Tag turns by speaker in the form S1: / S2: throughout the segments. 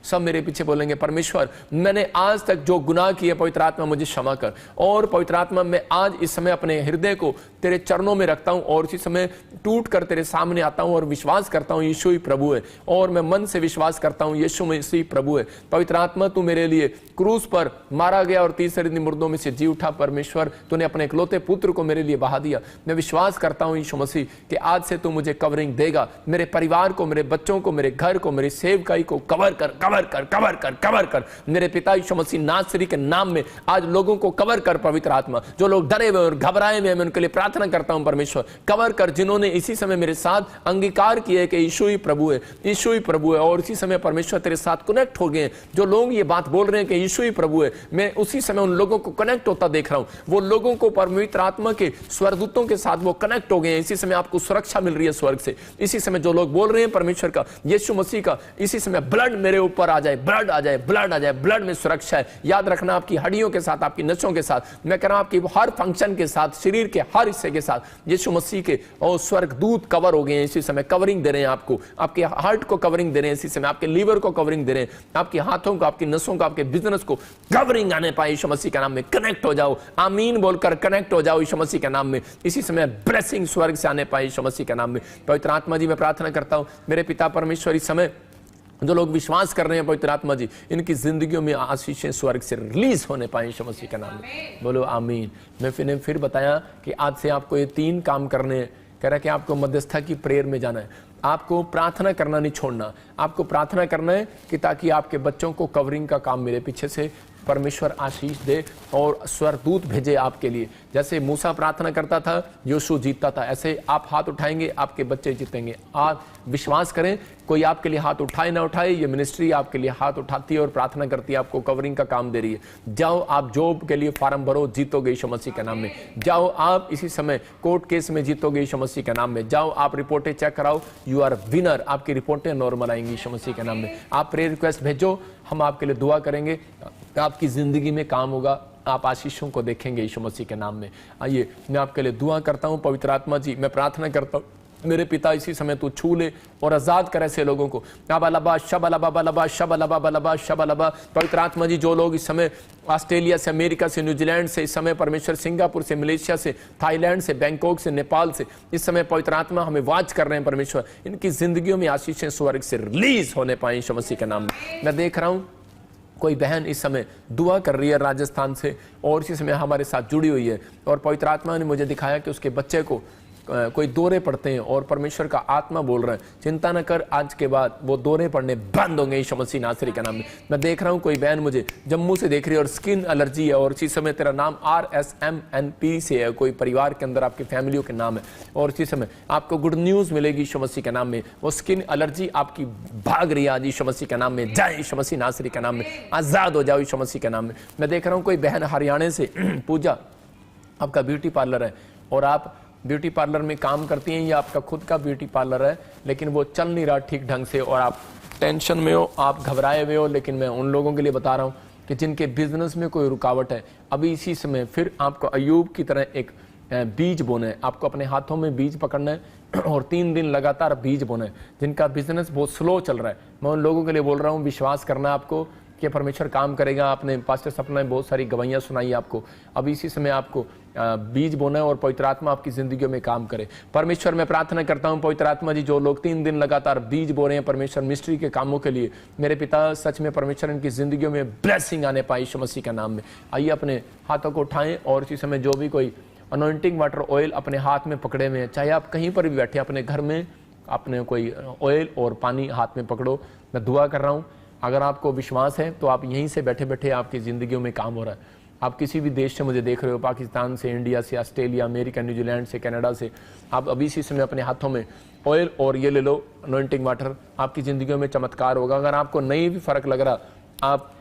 S1: सब मेरे पीछे बोलेंगे परमेश्वर मैंने आज तक जो गुनाह किए पवित्र आत्मा मुझे क्षमा कर। और पवित्र आत्मा मैं आज इस समय अपने हृदय को तेरे चरणों में रखता हूं और इसी समय टूट कर तेरे सामने आता हूं और विश्वास करता हूं यीशु ही प्रभु है। और मैं मन से विश्वास करता हूं यीशु मसीह प्रभु है। पवित्र आत्मा तू मेरे लिए क्रूस पर मारा गया और तीसरे दिन मुर्दों में से जी उठा। परमेश्वर तूने अपने इकलौते पुत्र को मेरे लिए बहा दिया। मैं विश्वास करता हूं यीशु मसीह कि आज से तू मुझे कवरिंग देगा, मेरे परिवार को, मेरे बच्चों को, मेरे घर को, मेरी सेवकाई को कवर कर, कवर कर, कवर कर, कवर कर। मेरे पिता यीशु मसीह नासरी के नाम में आज लोगों को कवर कर। पवित्र आत्मा जो लोग डरे हुए और घबराए हुए मैं उनके लिए प्रार्थना करता हूं परमेश्वर कवर कर। जिन्होंने इसी समय मेरे साथ अंगीकार किए कि यीशु ही प्रभु है, यीशु ही प्रभु है, और इसी समय परमेश्वर तेरे साथ कनेक्ट हो गए। जो लोग ये बात बोल रहे हैं कि यीशु ही प्रभु है, मैं उसी समय उन लोगों को कनेक्ट होता देख रहा हूं। वो लोगों को पवित्र आत्मा के स्वर्गदूतों के साथ वो कनेक्ट हो गए हैं। इसी समय आपको सुरक्षा मिल रही है स्वर्ग से। इसी समय जो लोग बोल रहे हैं परमेश्वर का, यीशु मसीह का, इसी समय ब्लड मेरे ऊपर आ जाए, ब्लड आ जाए, ब्लड आ जाए। ब्लड में सुरक्षा है। याद रखना आपकी हड्डियों के साथ, आपकी नसों के साथ, मैं कह रहा हूं आपकी हर फंक्शन के साथ, शरीर के हर हिस्से के साथ यीशु मसीह के और स्वर्गदूत कवर हो गए हैं। इसी समय कवरिंग दे रहे हैं आपको, आपके हार्ट को कवरिंग दे रहे हैं। इसी समय आपके लीवर को कवरिंग दे रहे हैं, आपके हाथों को, आपकी नसों को, आपके बिजनेस को कवरिंग आने पाए यीशु मसीह के नाम में। कनेक्ट हो जाओ, आमीन बोलकर कनेक्ट हो जाओ यीशु मसीह के नाम में। इसी समय ब्लेसिंग स्वर्ग से आने पाए यीशु मसीह के नाम में। पवित्र आत्मा जी मैं प्रार्थना करता हूं मेरे पिता परमेश्वर, इस समय जो लोग विश्वास कर रहे हैं पवित्र आत्मा जी, इनकी जिंदगियों में आशीषें स्वर्ग से रिलीज होने पाए यीशु मसीह के नाम में। बोलो आमीन। मैं फिर बताया कि आज से आपको ये 3 काम करने, कह रहा है कि आपको मध्यस्थता की प्रेयर में जाना है, आपको प्रार्थना करना नहीं छोड़ना, आपको प्रार्थना करना है कि ताकि आपके बच्चों को कवरिंग का काम मेरे पीछे से परमेश्वर आशीष दे और स्वर्गदूत भेजे आपके लिए। जैसे मूसा प्रार्थना करता था यीशु जीतता था, ऐसे आप हाथ उठाएंगे आपके बच्चे जीतेंगे। आप विश्वास करें, कोई आपके लिए हाथ उठाए ना उठाए, ये मिनिस्ट्री आपके लिए हाथ उठाती है और प्रार्थना करती है, आपको कवरिंग का काम दे रही है। जाओ आप जॉब के लिए फार्म भरो, जीतोगे यीशु मसीह के नाम में। जाओ आप इसी समय कोर्ट केस में जीतोगे यीशु मसीह के नाम में। जाओ आप रिपोर्टें चेक कराओ, यू आर विनर, आपकी रिपोर्टें नॉर्मल आएंगी यीशु मसीह के नाम में। आप प्रेयर रिक्वेस्ट भेजो, हम आपके लिए दुआ करेंगे, आपकी जिंदगी में काम होगा, आप आशीषों को देखेंगे यीशु मसीह के नाम में। आइए मैं आपके लिए दुआ करता हूं। पवित्र आत्मा जी मैं प्रार्थना करता हूं मेरे पिता इसी समय तू छू ले और आजाद कर ऐसे लोगों को। शबलबा शबलबा शबलबा शबलबा। पवित्र आत्मा जी जो लोग इस समय ऑस्ट्रेलिया से, अमेरिका से, न्यूजीलैंड से, इस समय परमेश्वर सिंगापुर से, मलेशिया से, थाईलैंड से, बैंकॉक से, नेपाल से इस समय पवित्र आत्मा हमें वाच कर रहे हैं परमेश्वर, इनकी जिंदगियों में आशीषें स्वर्ग से रिलीज होने पाए यीशु मसीह के नाम में। मैं देख रहा हूं कोई बहन इस समय दुआ कर रही है राजस्थान से और इसी समय हमारे साथ जुड़ी हुई है, और पवित्र आत्मा ने मुझे दिखाया कि उसके बच्चे को कोई दौरे पड़ते हैं और परमेश्वर का आत्मा बोल रहा है चिंता न कर, आज के बाद वो दौरे पड़ने बंद होंगे यीशु मसीह नासरी के नाम में। मैं देख रहा हूँ कोई बहन मुझे जम्मू से देख रही है और स्किन एलर्जी है, और इसी समय तेरा नाम RSMNP से है, कोई परिवार के अंदर आपकी फैमिलियों के नाम है, और इसी समय आपको गुड न्यूज मिलेगी यीशु मसीह के नाम में। वो स्किन एलर्जी आपकी भाग रही है आज यीशु मसीह के नाम में। जाए यीशु मसीह नासरी के नाम में, आजाद हो जाओ यीशु मसीह के नाम में। मैं देख रहा हूँ कोई बहन हरियाणा से पूजा, आपका ब्यूटी पार्लर है और आप ब्यूटी पार्लर में काम करती हैं या आपका खुद का ब्यूटी पार्लर है लेकिन वो चल नहीं रहा ठीक ढंग से और आप टेंशन में हो, आप घबराए हुए हो, लेकिन मैं उन लोगों के लिए बता रहा हूँ कि जिनके बिजनेस में कोई रुकावट है, अभी इसी समय फिर आपको अय्यूब की तरह एक बीज बोना है। आपको अपने हाथों में बीज पकड़ना है और 3 दिन लगातार बीज बोना है। जिनका बिजनेस बहुत स्लो चल रहा है, मैं उन लोगों के लिए बोल रहा हूँ विश्वास करना आपको कि परमेश्वर काम करेगा। आपने पास्टर सपना में बहुत सारी गवाहियाँ सुनाई आपको, अभी इसी समय आपको बीज बोना है और पवित्र आत्मा आपकी जिंदगियों में काम करे। परमेश्वर मैं प्रार्थना करता हूं पवित्र आत्मा जी जो लोग 3 दिन लगातार बीज बो रहे हैं परमेश्वर मिस्ट्री के कामों के लिए, मेरे पिता सच में परमेश्वर इनकी जिंदगियों में ब्लेसिंग आने पाए यीशु मसीह का नाम में। आइए अपने हाथों को उठाएं और इसी समय जो भी कोई अनॉइंटिंग वाटर ऑयल अपने हाथ में पकड़े हुए हैं, चाहे आप कहीं पर भी बैठे अपने घर में, अपने कोई ऑयल और पानी हाथ में पकड़ो। मैं दुआ कर रहा हूँ, अगर आपको विश्वास है तो आप यहीं से बैठे बैठे आपकी ज़िंदगियों में काम हो रहा है। आप किसी भी देश से मुझे देख रहे हो, पाकिस्तान से, इंडिया से, ऑस्ट्रेलिया, अमेरिका, न्यूजीलैंड से, कनाडा से, आप अभी इसी समय अपने हाथों में ऑयल और ये ले लो अनॉइंटिंग वाटर, आपकी ज़िंदगियों में चमत्कार होगा। अगर आपको नहीं भी फ़र्क लग रहा, आप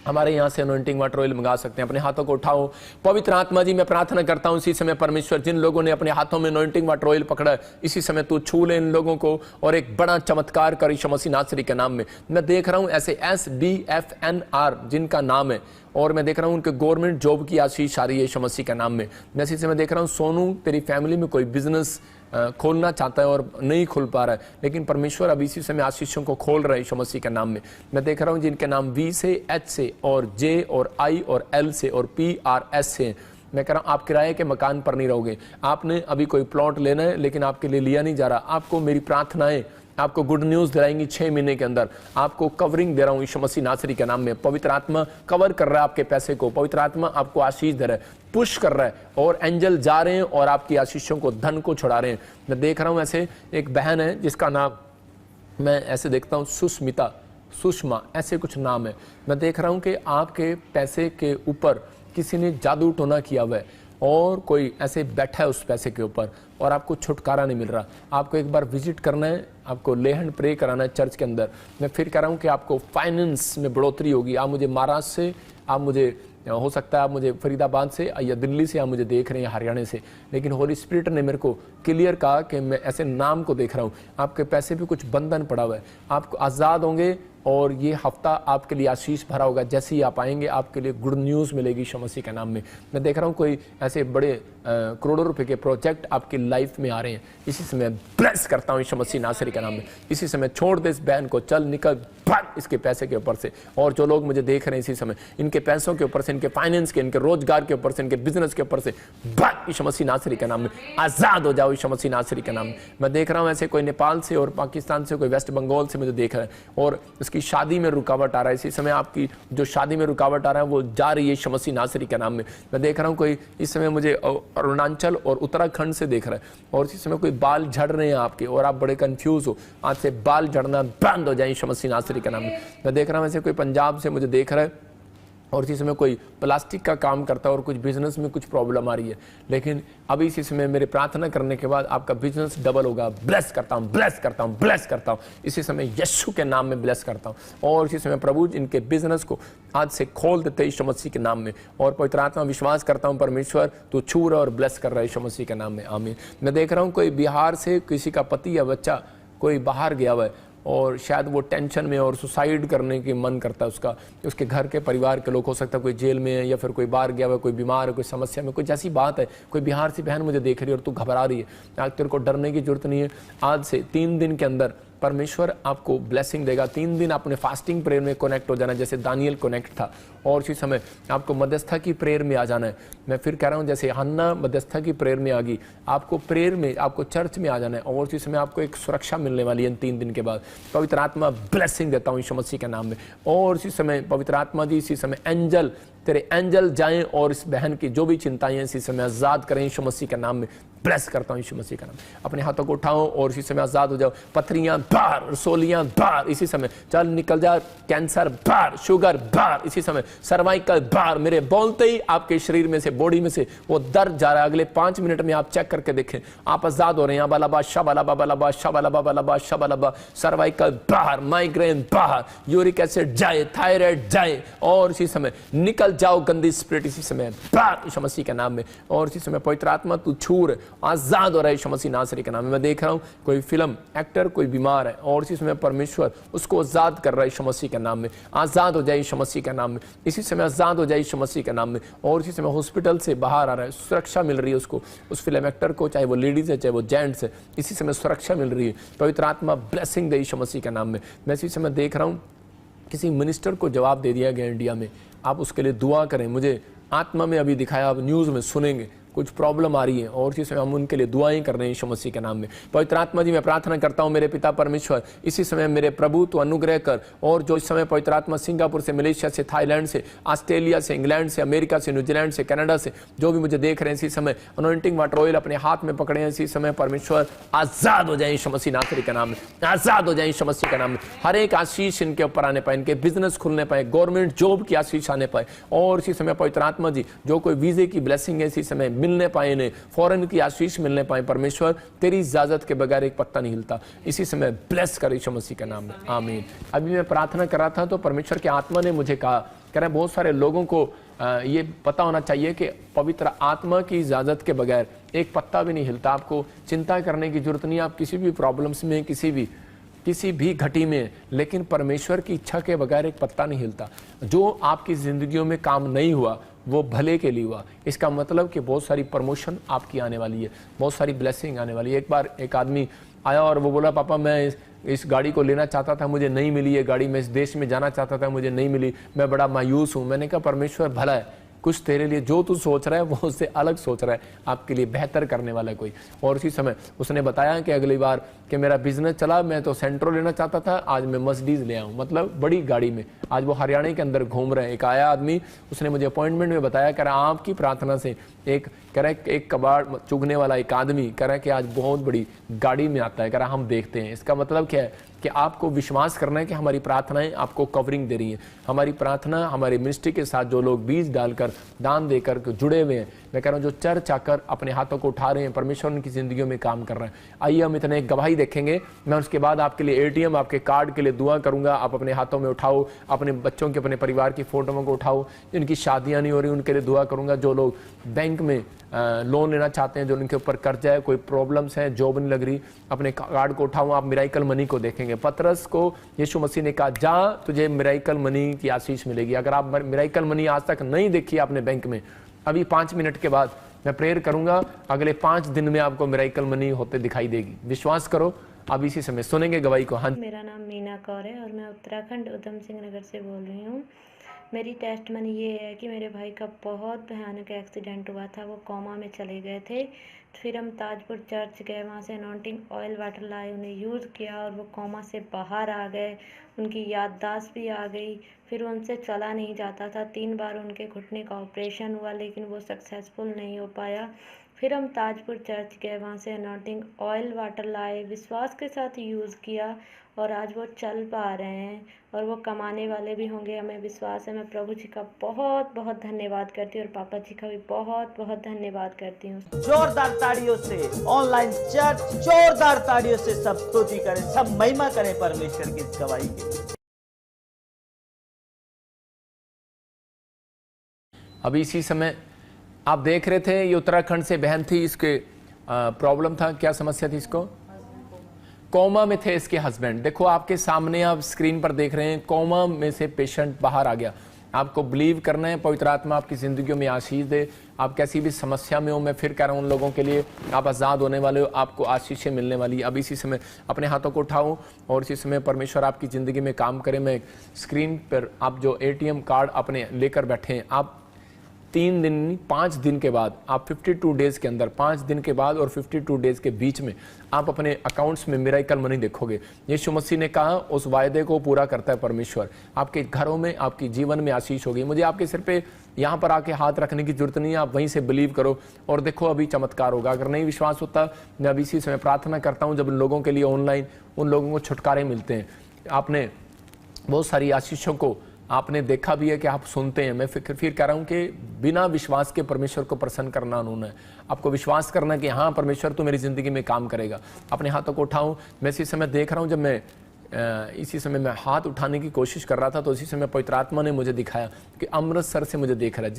S1: हमारे यहाँ से अनॉइंटिंग वाटर ऑयल मंगा सकते हैं। अपने हाथों को उठाओ। पवित्र आत्मा जी मैं प्रार्थना करता हूँ इसी समय परमेश्वर जिन लोगों ने अपने हाथों में अनॉइंटिंग वाटर ऑयल पकड़ा है, इसी समय तू छू ले इन लोगों को और एक बड़ा चमत्कार कर यीशु मसीह नासरी के नाम में। मैं देख रहा हूँ ऐसे SBFNR जिनका नाम है और मैं देख रहा हूँ उनके गवर्नमेंट जॉब की आशीष आ रही है यीशु मसीह के नाम में। मैं इसी समय देख रहा हूँ सोनू तेरी फैमिली में कोई बिजनेस खोलना चाहता है और नहीं खोल पा रहा है, लेकिन परमेश्वर अब इसी समय आशीषों को खोल रहा है यीशु मसीह के नाम में। मैं देख रहा हूँ जिनके नाम वी से, एच से और जे और आई और एल से और PRS से, मैं कह रहा हूँ आप किराए के मकान पर नहीं रहोगे। आपने अभी कोई प्लॉट लेना है लेकिन आपके लिए लिया नहीं जा रहा। आपको मेरी प्रार्थनाएं आपको गुड न्यूज़ दिलाएंगी 6 महीने के अंदर। आपको कवरिंग दे रहा हूँ यीशु मसीह नासरी के नाम में। पवित्र आत्मा कवर कर रहा है आपके पैसे को, पवित्र आत्मा आपको आशीष दे रहा है, पुश कर रहा है, और एंजल जा रहे हैं और आपकी आशीषों को, धन को छुड़ा रहे हैं। मैं देख रहा हूँ ऐसे एक बहन है जिसका नाम मैं ऐसे देखता हूँ सुष्मिता, सुषमा, ऐसे कुछ नाम है। मैं देख रहा हूँ कि आपके पैसे के ऊपर किसी ने जादू टोना किया हुआ है और कोई ऐसे बैठा है उस पैसे के ऊपर और आपको छुटकारा नहीं मिल रहा। आपको एक बार विजिट करना है, आपको ले हैंड प्रे कराना है चर्च के अंदर। मैं फिर कह रहा हूँ कि आपको फाइनेंस में बढ़ोतरी होगी। आप मुझे महाराष्ट्र से, आप मुझे हो सकता है आप मुझे फरीदाबाद से या दिल्ली से आप मुझे देख रहे हैं, हरियाणा से, लेकिन होली स्पिरिट ने मेरे को क्लियर कहा कि मैं ऐसे नाम को देख रहा हूँ। आपके पैसे पे कुछ बंधन पड़ा हुआ है, आप आज़ाद होंगे और ये हफ्ता आपके लिए आशीष भरा होगा। जैसे ही आप आएंगे आपके लिए गुड न्यूज़ मिलेगी यीशु मसीह के नाम में। मैं देख रहा हूँ कोई ऐसे बड़े करोड़ों रुपए के प्रोजेक्ट आपकी लाइफ में आ रहे हैं। इसी समय ब्लेस करता हूँ यीशु मसीह नासरी के नाम में। इसी समय छोड़ दे इस बहन को, चल निकल भाग इसके पैसे के ऊपर से। और जो लोग मुझे देख रहे हैं इसी समय, इनके पैसों के ऊपर से, इनके फाइनेंस के, इनके रोजगार के ऊपर से, इनके बिजनेस के ऊपर से भाग यीशु मसीह नासरी के नाम में। आज़ाद हो जाओ यीशु मसीह नासरी के नाम में। मैं देख रहा हूँ ऐसे कोई नेपाल से और पाकिस्तान से, कोई वेस्ट बंगाल से मुझे देख रहा है और उसकी शादी में रुकावट आ रहा है। इसी समय आपकी जो शादी में रुकावट आ रहा है वो जा रही है यीशु मसीह नासरी के नाम में। मैं देख रहा हूँ कोई इस समय मुझे अरुणाचल और उत्तराखंड से देख रहा है और इसी समय कोई बाल झड़ रहे हैं आपके और आप बड़े कंफ्यूज हो। आज से बाल झड़ना बंद हो जाए यीशु मसीह नासरी के नाम में। मैं देख रहा हूँ ऐसे कोई पंजाब से मुझे देख रहा है और इसी समय कोई प्लास्टिक का काम करता है और कुछ बिजनेस में कुछ प्रॉब्लम आ रही है, लेकिन अभी इसी समय मेरे प्रार्थना करने के बाद आपका बिजनेस डबल होगा। ब्लेस करता हूँ, ब्लेस करता हूँ, ब्लेस करता हूँ। इसी समय यीशु के नाम में ब्लेस करता हूँ और इसी समय प्रभु इनके बिजनेस को आज से खोल देते यीशु मसीह के नाम में। और पवित्र आत्मा विश्वास करता हूँ परमेश्वर तू छू रहा और ब्लेस कर रहा है यीशु मसीह के नाम में, आमीन। मैं देख रहा हूँ कोई बिहार से किसी का पति या बच्चा कोई बाहर गया हुआ है और शायद वो टेंशन में और सुसाइड करने की मन करता है उसका। उसके घर के परिवार के लोग, हो सकता है कोई जेल में है या फिर कोई बाहर गया हुआ है, कोई बीमार है, कोई समस्या में, कोई जैसी बात है। कोई बिहार से बहन मुझे देख रही है और तू घबरा रही है। आज तेरे को डरने की जरूरत नहीं है। आज से 3 दिन के अंदर परमेश्वर आपको ब्लेसिंग देगा। 3 दिन आपने फास्टिंग प्रेयर में कनेक्ट हो जाना है, जैसे दानियल कनेक्ट था। और उसी समय आपको मध्यस्था की प्रेयर में आ जाना है। मैं फिर कह रहा हूँ जैसे हन्ना मध्यस्था की प्रेयर में आ गई, आपको प्रेयर में, आपको चर्च में आ जाना है। और उसी समय आपको एक सुरक्षा मिलने वाली है 3 दिन के बाद। पवित्र आत्मा ब्लेसिंग देता हूँ यीशु मसीह के नाम में। और इसी समय पवित्र आत्मा जी, इसी समय एंजल, तेरे एंजल जाएं और इस बहन की जो भी चिंताएं हैं इसी समय आजाद करें यीशु मसीह के नाम में। ब्लेस करता हूँ यीशु मसीह का नाम। अपने हाथों को उठाओ और इसी समय आजाद हो जाओ। पथरियां बाहर, रसोलियां बाहर, इसी समय चल निकल जा। कैंसर बाहर, शुगर बाहर, इसी समय सर्वाइकल बाहर। मेरे बोलते ही आपके शरीर में से, बॉडी में से वो दर्द जा रहा है। अगले 5 मिनट में आप चेक करके देखें, आप आजाद हो रहे हैं। बालाबा शबालाबा बालाबा शबालाबा बालाबा शबालाबा। सर्वाइकल बाहर, माइग्रेन बाहर, यूरिक एसिड जाए, थायराइड जाए। और इसी समय निकल जाओ गंदी स्पिरिट इसी समय बाहर यीशु मसीह के नाम में। और इसी समय पवित्र आत्मा तू छूर आजाद हो रहा है यीशु मसीह नासरी के नाम में। मैं देख रहा हूँ कोई फिल्म एक्टर कोई बीमार है और इसी समय परमेश्वर उसको आजाद कर रहा है यीशु मसीह के नाम में। आजाद हो जाए यीशु मसीह के नाम में। इसी समय आजाद हो जाए यीशु मसीह के नाम में। और इसी समय हॉस्पिटल से बाहर आ रहा है, सुरक्षा मिल रही है उसको, उस फिल्म एक्टर को, चाहे वो लेडीज है चाहे वो जेंट्स है, इसी समय सुरक्षा मिल रही है। पवित्र आत्मा ब्लेसिंग दे यीशु मसीह के नाम में। मैं इसी समय देख रहा हूँ किसी मिनिस्टर को जवाब दे दिया गया इंडिया में, आप उसके लिए दुआ करें। मुझे आत्मा में अभी दिखाया, आप न्यूज़ में सुनेंगे कुछ प्रॉब्लम आ रही है और इसी समय हम उनके लिए दुआएं कर रहे हैं यीशु मसीह के नाम में। पवित्र आत्मा जी मैं प्रार्थना करता हूं मेरे पिता परमेश्वर, इसी समय मेरे प्रभु तो अनुग्रह कर। और जो इस समय पवित्र आत्मा सिंगापुर से, मलेशिया से, थाईलैंड से, ऑस्ट्रेलिया से, इंग्लैंड से, अमेरिका से, न्यूजीलैंड से, कनाडा से जो भी मुझे देख रहे हैं इसी समय अनॉइंटिंग वाटर ऑयल अपने हाथ में पकड़े हैं इसी समय परमेश्वर आजाद हो जाए यीशु मसीह नासरी के नाम में। आजाद हो जाए यीशु मसीह के नाम में। हर एक आशीष इनके ऊपर आने पाए, इनके बिजनेस खुलने पाए, गवर्नमेंट जॉब की आशीष आने पाए। और इसी समय पवित्र आत्मा जी जो कोई वीजे की ब्लेसिंग है इसी समय मिलने पाए, इन्हें फॉरेन की आशीष मिलने पाए। परमेश्वर तेरी इजाजत के बगैर एक पत्ता नहीं हिलता। इसी समय ब्लेस कर यीशु मसीह के नाम में, आमीन। अभी मैं प्रार्थना कर रहा था तो परमेश्वर के आत्मा ने मुझे कहा, कह रहा बहुत सारे लोगों को ये पता होना चाहिए कि पवित्र आत्मा की इजाजत के बगैर एक पत्ता भी नहीं हिलता। आपको चिंता करने की जरूरत नहीं। आप किसी भी प्रॉब्लम्स में, किसी भी घटी में, लेकिन परमेश्वर की इच्छा के बगैर एक पत्ता नहीं हिलता। जो आपकी जिंदगियों में काम नहीं हुआ वो भले के लिए हुआ। इसका मतलब कि बहुत सारी प्रमोशन आपकी आने वाली है, बहुत सारी ब्लेसिंग आने वाली है। एक बार एक आदमी आया और वो बोला, पापा मैं इस गाड़ी को लेना चाहता था, मुझे नहीं मिली ये गाड़ी, मैं इस देश में जाना चाहता था, मुझे नहीं मिली, मैं बड़ा मायूस हूँ। मैंने कहा परमेश्वर भला है, कुछ तेरे लिए जो तू सोच रहा है वो उससे अलग सोच रहा है, आपके लिए बेहतर करने वाला है कोई। और उसी समय उसने बताया कि अगली बार कि मेरा बिजनेस चला, मैं तो सेंट्रो लेना चाहता था, आज मैं मर्सिडीज ले आऊँ, मतलब बड़ी गाड़ी में। आज वो हरियाणा के अंदर घूम रहे हैं। एक आया आदमी, उसने मुझे अपॉइंटमेंट में बताया, कह रहा आपकी प्रार्थना से कह रहा एक कबाड़ चुगने वाला एक आदमी कह रहा है कि आज बहुत बड़ी गाड़ी में आता है। कह रहा हम देखते हैं। इसका मतलब क्या है कि आपको विश्वास करना है कि हमारी प्रार्थनाएं आपको कवरिंग दे रही हैं। हमारी प्रार्थना, हमारी मिनिस्ट्री के साथ जो लोग बीज डालकर दान देकर जुड़े हुए हैं, मैं कह रहा हूँ जो चर्च आकर अपने हाथों को उठा रहे हैं, परमेश्वर उनकी जिंदगियों में काम कर रहा है। आइए हम इतने गवाही देखेंगे। मैं उसके बाद आपके लिए एटीएम, आपके कार्ड के लिए दुआ करूंगा। आप अपने हाथों में उठाओ, अपने बच्चों के, अपने परिवार की फोटोओं को उठाओ, जिनकी शादियां नहीं हो रही उनके लिए दुआ करूंगा। जो लोग बैंक में लोन लेना चाहते हैं, जो उनके ऊपर कर्जा है, कोई प्रॉब्लम्स है, जॉब नहीं लग रही, अपने कार्ड को उठाओ। आप मिराइकल मनी को देखेंगे। पतरस को यीशु मसीह ने कहा, जा तुझे मिराइकल मनी की आशीष मिलेगी। अगर आप मिराइकल मनी आज तक नहीं देखी आपने बैंक में, अभी 5 मिनट के बाद मैं प्रेयर करूंगा, अगले 5 दिन में आपको मिराइकल मनी होते दिखाई देगी। विश्वास करो। अब इसी समय सुनेंगे गवाही को। हाँ,
S2: मेरा नाम मीना कौर है और मैं उत्तराखंड उधम सिंह नगर से बोल रही हूँ। मेरी टेस्ट मनी ये है कि मेरे भाई का बहुत भयानक एक्सीडेंट हुआ था, वो कोमा में चले गए थे। फिर हम ताजपुर चर्च गए, वहाँ से अनॉइंटिंग ऑयल वाटर लाए, उन्हें यूज़ किया और वो कोमा से बाहर आ गए। उनकी याददाश्त भी आ गई। फिर उनसे चला नहीं जाता था। 3 बार उनके घुटने का ऑपरेशन हुआ, लेकिन वो सक्सेसफुल नहीं हो पाया। फिर हम ताजपुर चर्च गए, वहाँ से अनॉइंटिंग ऑयल वाटर लाए, विश्वास के साथ यूज़ किया और आज वो चल पा रहे हैं और वो कमाने वाले भी होंगे, हमें विश्वास है। मैं प्रभु जी का बहुत बहुत धन्यवाद करती हूँ और पापा जी का भी बहुत बहुत धन्यवाद करती हूँ।
S3: जोरदार ताड़ियों से ऑनलाइन चर्च, जोरदार ताड़ियों से सब स्तुति करें, सब महिमा करें परमेश्वर की इस गवाही के।
S1: अभी इसी समय आप देख रहे थे, ये उत्तराखंड से बहन थी, इसके प्रॉब्लम था, क्या समस्या थी इसको? कोमा में थे इसके हस्बैंड। देखो आपके सामने आप स्क्रीन पर देख रहे हैं, कोमा में से पेशेंट बाहर आ गया। आपको बिलीव करना है, पवित्र आत्मा आपकी जिंदगियों में आशीष दे। आप कैसी भी समस्या में हो, मैं फिर कह रहा हूँ उन लोगों के लिए, आप आज़ाद होने वाले हो, आपको आशीषें मिलने वाली। अब इसी समय अपने हाथों को उठाओ और इसी समय परमेश्वर आपकी ज़िंदगी में काम करे। मैं स्क्रीन पर आप जो ATM कार्ड अपने लेकर बैठे हैं, आप 3 दिन 5 दिन के बाद, आप 52 डेज के अंदर, 5 दिन के बाद और 52 डेज के बीच में आप अपने अकाउंट्स में मिराइकल मनी देखोगे। यीशु मसीह ने कहा उस वायदे को पूरा करता है परमेश्वर। आपके घरों में, आपके जीवन में आशीष होगी। मुझे आपके सिर पे यहाँ पर आके हाथ रखने की जरूरत नहीं है, आप वहीं से बिलीव करो और देखो अभी चमत्कार होगा। अगर नहीं विश्वास होता, मैं अभी इसी समय प्रार्थना करता हूँ, जब उन लोगों के लिए ऑनलाइन उन लोगों को छुटकारे मिलते हैं। आपने बहुत सारी आशीषों को आपने देखा भी है कि आप सुनते हैं। मैं फिर कह रहा हूं कि बिना विश्वास के परमेश्वर को प्रसन्न करना उन्होंने, आपको विश्वास करना कि हाँ परमेश्वर तो मेरी जिंदगी में काम करेगा। अपने हाथों को उठाऊं। मैं इसी समय देख रहा हूं, जब मैं इसी समय मैं हाथ उठाने की कोशिश कर रहा था तो इसी समय पवित्र आत्मा ने मुझे दिखाया कि अमृतसर से मुझे देख रहा है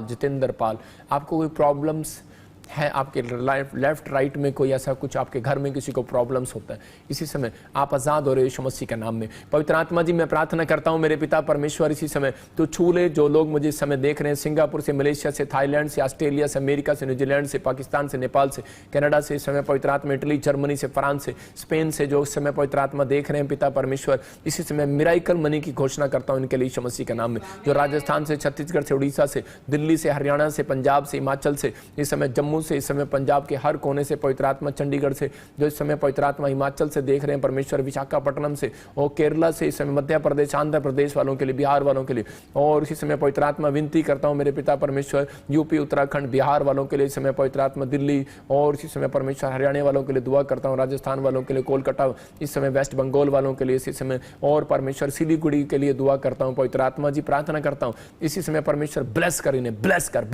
S1: जितेंद्र पाल। आपको कोई प्रॉब्लम्स है, आपके लेफ्ट राइट में कोई ऐसा कुछ, आपके घर में किसी को प्रॉब्लम्स होता है, इसी समय आप आज़ाद हो रहे हो यीशु मसीह के नाम में। पवित्र आत्मा जी, मैं प्रार्थना करता हूँ मेरे पिता परमेश्वर, इसी समय तो छू ले जो लोग मुझे इस समय देख रहे हैं, सिंगापुर से, मलेशिया से, थाईलैंड से, ऑस्ट्रेलिया से, अमेरिका से, न्यूजीलैंड से, पाकिस्तान से, नेपाल से, कनाडा से, इस समय पवित्र आत्मा, इटली, जर्मनी से, फ्रांस से, स्पेन से, जो इस समय पवित्र आत्मा देख रहे हैं पिता परमेश्वर, इसी समय मिराइकल मनी की घोषणा करता हूँ इनके लिए यीशु मसीह के नाम में। जो राजस्थान से, छत्तीसगढ़ से, उड़ीसा से, दिल्ली से, हरियाणा से, पंजाब से, हिमाचल से, इस समय जम्मू से, इस समय पंजाब के हर कोने से पवित्र आत्मा, चंडीगढ़ से, जो इस समय पवित्र आत्मा हिमाचल से देख रहे हैं परमेश्वर, विशाखापट्टनम से और केरला से, इस समय मध्य प्रदेश, आंध्र प्रदेश वालों के लिए, बिहार वालों के लिए, और इसी समय पवित्र आत्मा विनती करता हूं मेरे पिता परमेश्वर, यूपी, उत्तराखंड, बिहार वालों के लिए, इस समय पवित्र आत्मा दिल्ली, और इसी समय परमेश्वर हरियाणा वालों के लिए दुआ करता हूँ, राजस्थान वालों के लिए, कोलकाता, इस समय वेस्ट बंगाल वालों के लिए इसी समय, और परमेश्वर सिलीगुड़ी के लिए दुआ करता हूँ। पवित्र आत्मा जी, प्रार्थना करता हूँ इसी समय परमेश्वर ब्लेस कर, इन्हें ब्लेस कर।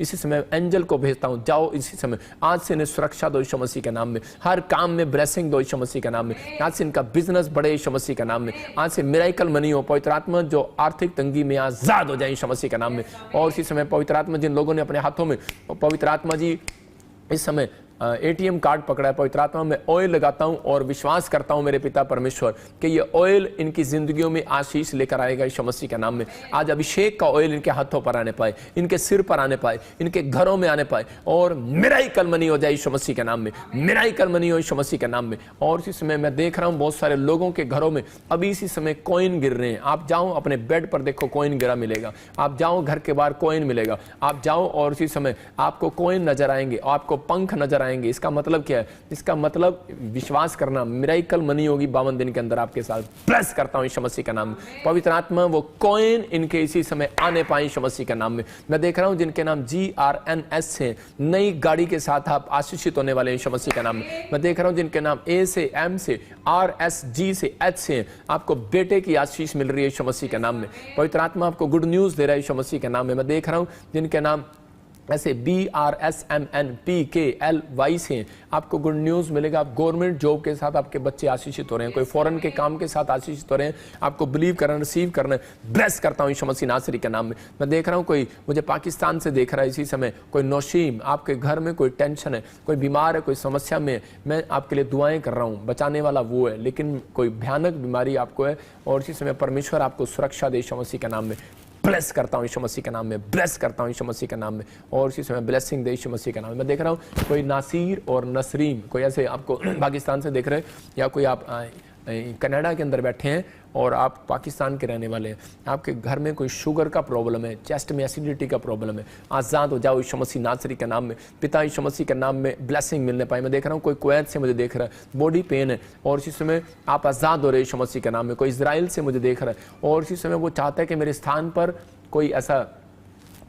S1: इसी समय एंजल को भेजता हूं, जाओ इसी समय, आज से इन्हें सुरक्षा दो यीशु मसीह के नाम में, हर काम में ब्लेसिंग दो यीशु मसीह के नाम में, आज से इनका बिजनेस बढ़े यीशु मसीह के नाम में, आज से मिराइकल मनी हो। पवित्र आत्मा जो आर्थिक तंगी में आजाद हो जाए यीशु मसीह के नाम में। और इसी समय पवित्र आत्मा जिन लोगों ने अपने हाथों में, पवित्र आत्मा जी इस समय ATM कार्ड पकड़ा है, पवित्र आत्मा मैं ऑयल लगाता हूं और विश्वास करता हूं मेरे पिता परमेश्वर कि ये ऑयल इनकी जिंदगियों में आशीष लेकर आएगा यीशु मसीह के नाम में। आज अभिषेक का ऑयल इनके हाथों पर आने पाए, इनके सिर पर आने पाए, इनके घरों में आने पाए और मिराकल मनी हो जाए यीशु मसीह के नाम में, मिराकल मनी हो यीशु मसीह के नाम में। और इसी समय मैं देख रहा हूं बहुत सारे लोगों के घरों में अभी इसी समय कॉइन गिर रहे हैं। आप जाओ अपने बेड पर देखो कॉइन गिरा मिलेगा, आप जाओ घर के बाहर कॉइन मिलेगा, आप जाओ और इसी समय आपको कॉइन नजर आएंगे, आपको पंख नजर आएंगे। इसका मतलब क्या है? इसका मतलब विश्वास करना, मिराकल मनी होगी 52 दिन के अंदर आपके साथ। ब्लेस करता हूं यीशु मसीह के नाम में, पवित्र आत्मा वो कॉइन इनके इसी समय आने पाए यीशु मसीह के नाम में। मैं देख रहा हूं जिनके नाम GRNS है, नई गाड़ी के साथ आप आशीषित होने वाले यीशु मसीह के नाम में। मैं देख रहा हूं जिनके नाम A से M से R S G से H से आपको बेटे की आशीष मिल रही है यीशु मसीह के नाम में। पवित्र आत्मा आपको गुड न्यूज दे रहा है यीशु मसीह के नाम में। मैं देख रहा हूं जिनके नाम ऐसे BRSMNPKLY से आपको गुड न्यूज़ मिलेगा। आप गवर्नमेंट जॉब के साथ आपके बच्चे आशीषित हो रहे हैं, कोई फॉरेन के काम के साथ आशीषित हो रहे हैं, आपको बिलीव करना, रिसीव करना। ब्लेस करता हूँ यीशु मसीह नासरी के नाम में। मैं देख रहा हूँ कोई मुझे पाकिस्तान से देख रहा है इसी समय, कोई नौशीम, आपके घर में कोई टेंशन है, कोई बीमार है, कोई समस्या में, मैं आपके लिए दुआएं कर रहा हूँ। बचाने वाला वो है, लेकिन कोई भयानक बीमारी आपको है और इसी समय परमेश्वर आपको सुरक्षा दे यीशु मसीह के नाम में। ब्लेस करता हूँ यीशु मसीह के नाम में, ब्लेस करता हूँ यीशु मसीह के नाम में और इसी समय ब्लेसिंग दे यीशु मसीह के नाम में। मैं देख रहा हूँ कोई नासिर और नसरीम, कोई ऐसे आपको पाकिस्तान से देख रहे हैं या कोई आप कनाडा के अंदर बैठे हैं और आप पाकिस्तान के रहने वाले हैं, आपके घर में कोई शुगर का प्रॉब्लम है, चेस्ट में एसिडिटी का प्रॉब्लम है, आज़ाद हो जाओ यीशु मसीह नासरी के नाम में। पिता यीशु मसीह के नाम में ब्लेसिंग मिलने पाए। मैं देख रहा हूँ कोई कुवैत से मुझे देख रहा है, बॉडी पेन है और इसी समय आप आज़ाद हो रहे यीशु मसीह के नाम में। कोई इजराइल से मुझे देख रहा है और इसी समय वो चाहता है कि मेरे स्थान पर कोई ऐसा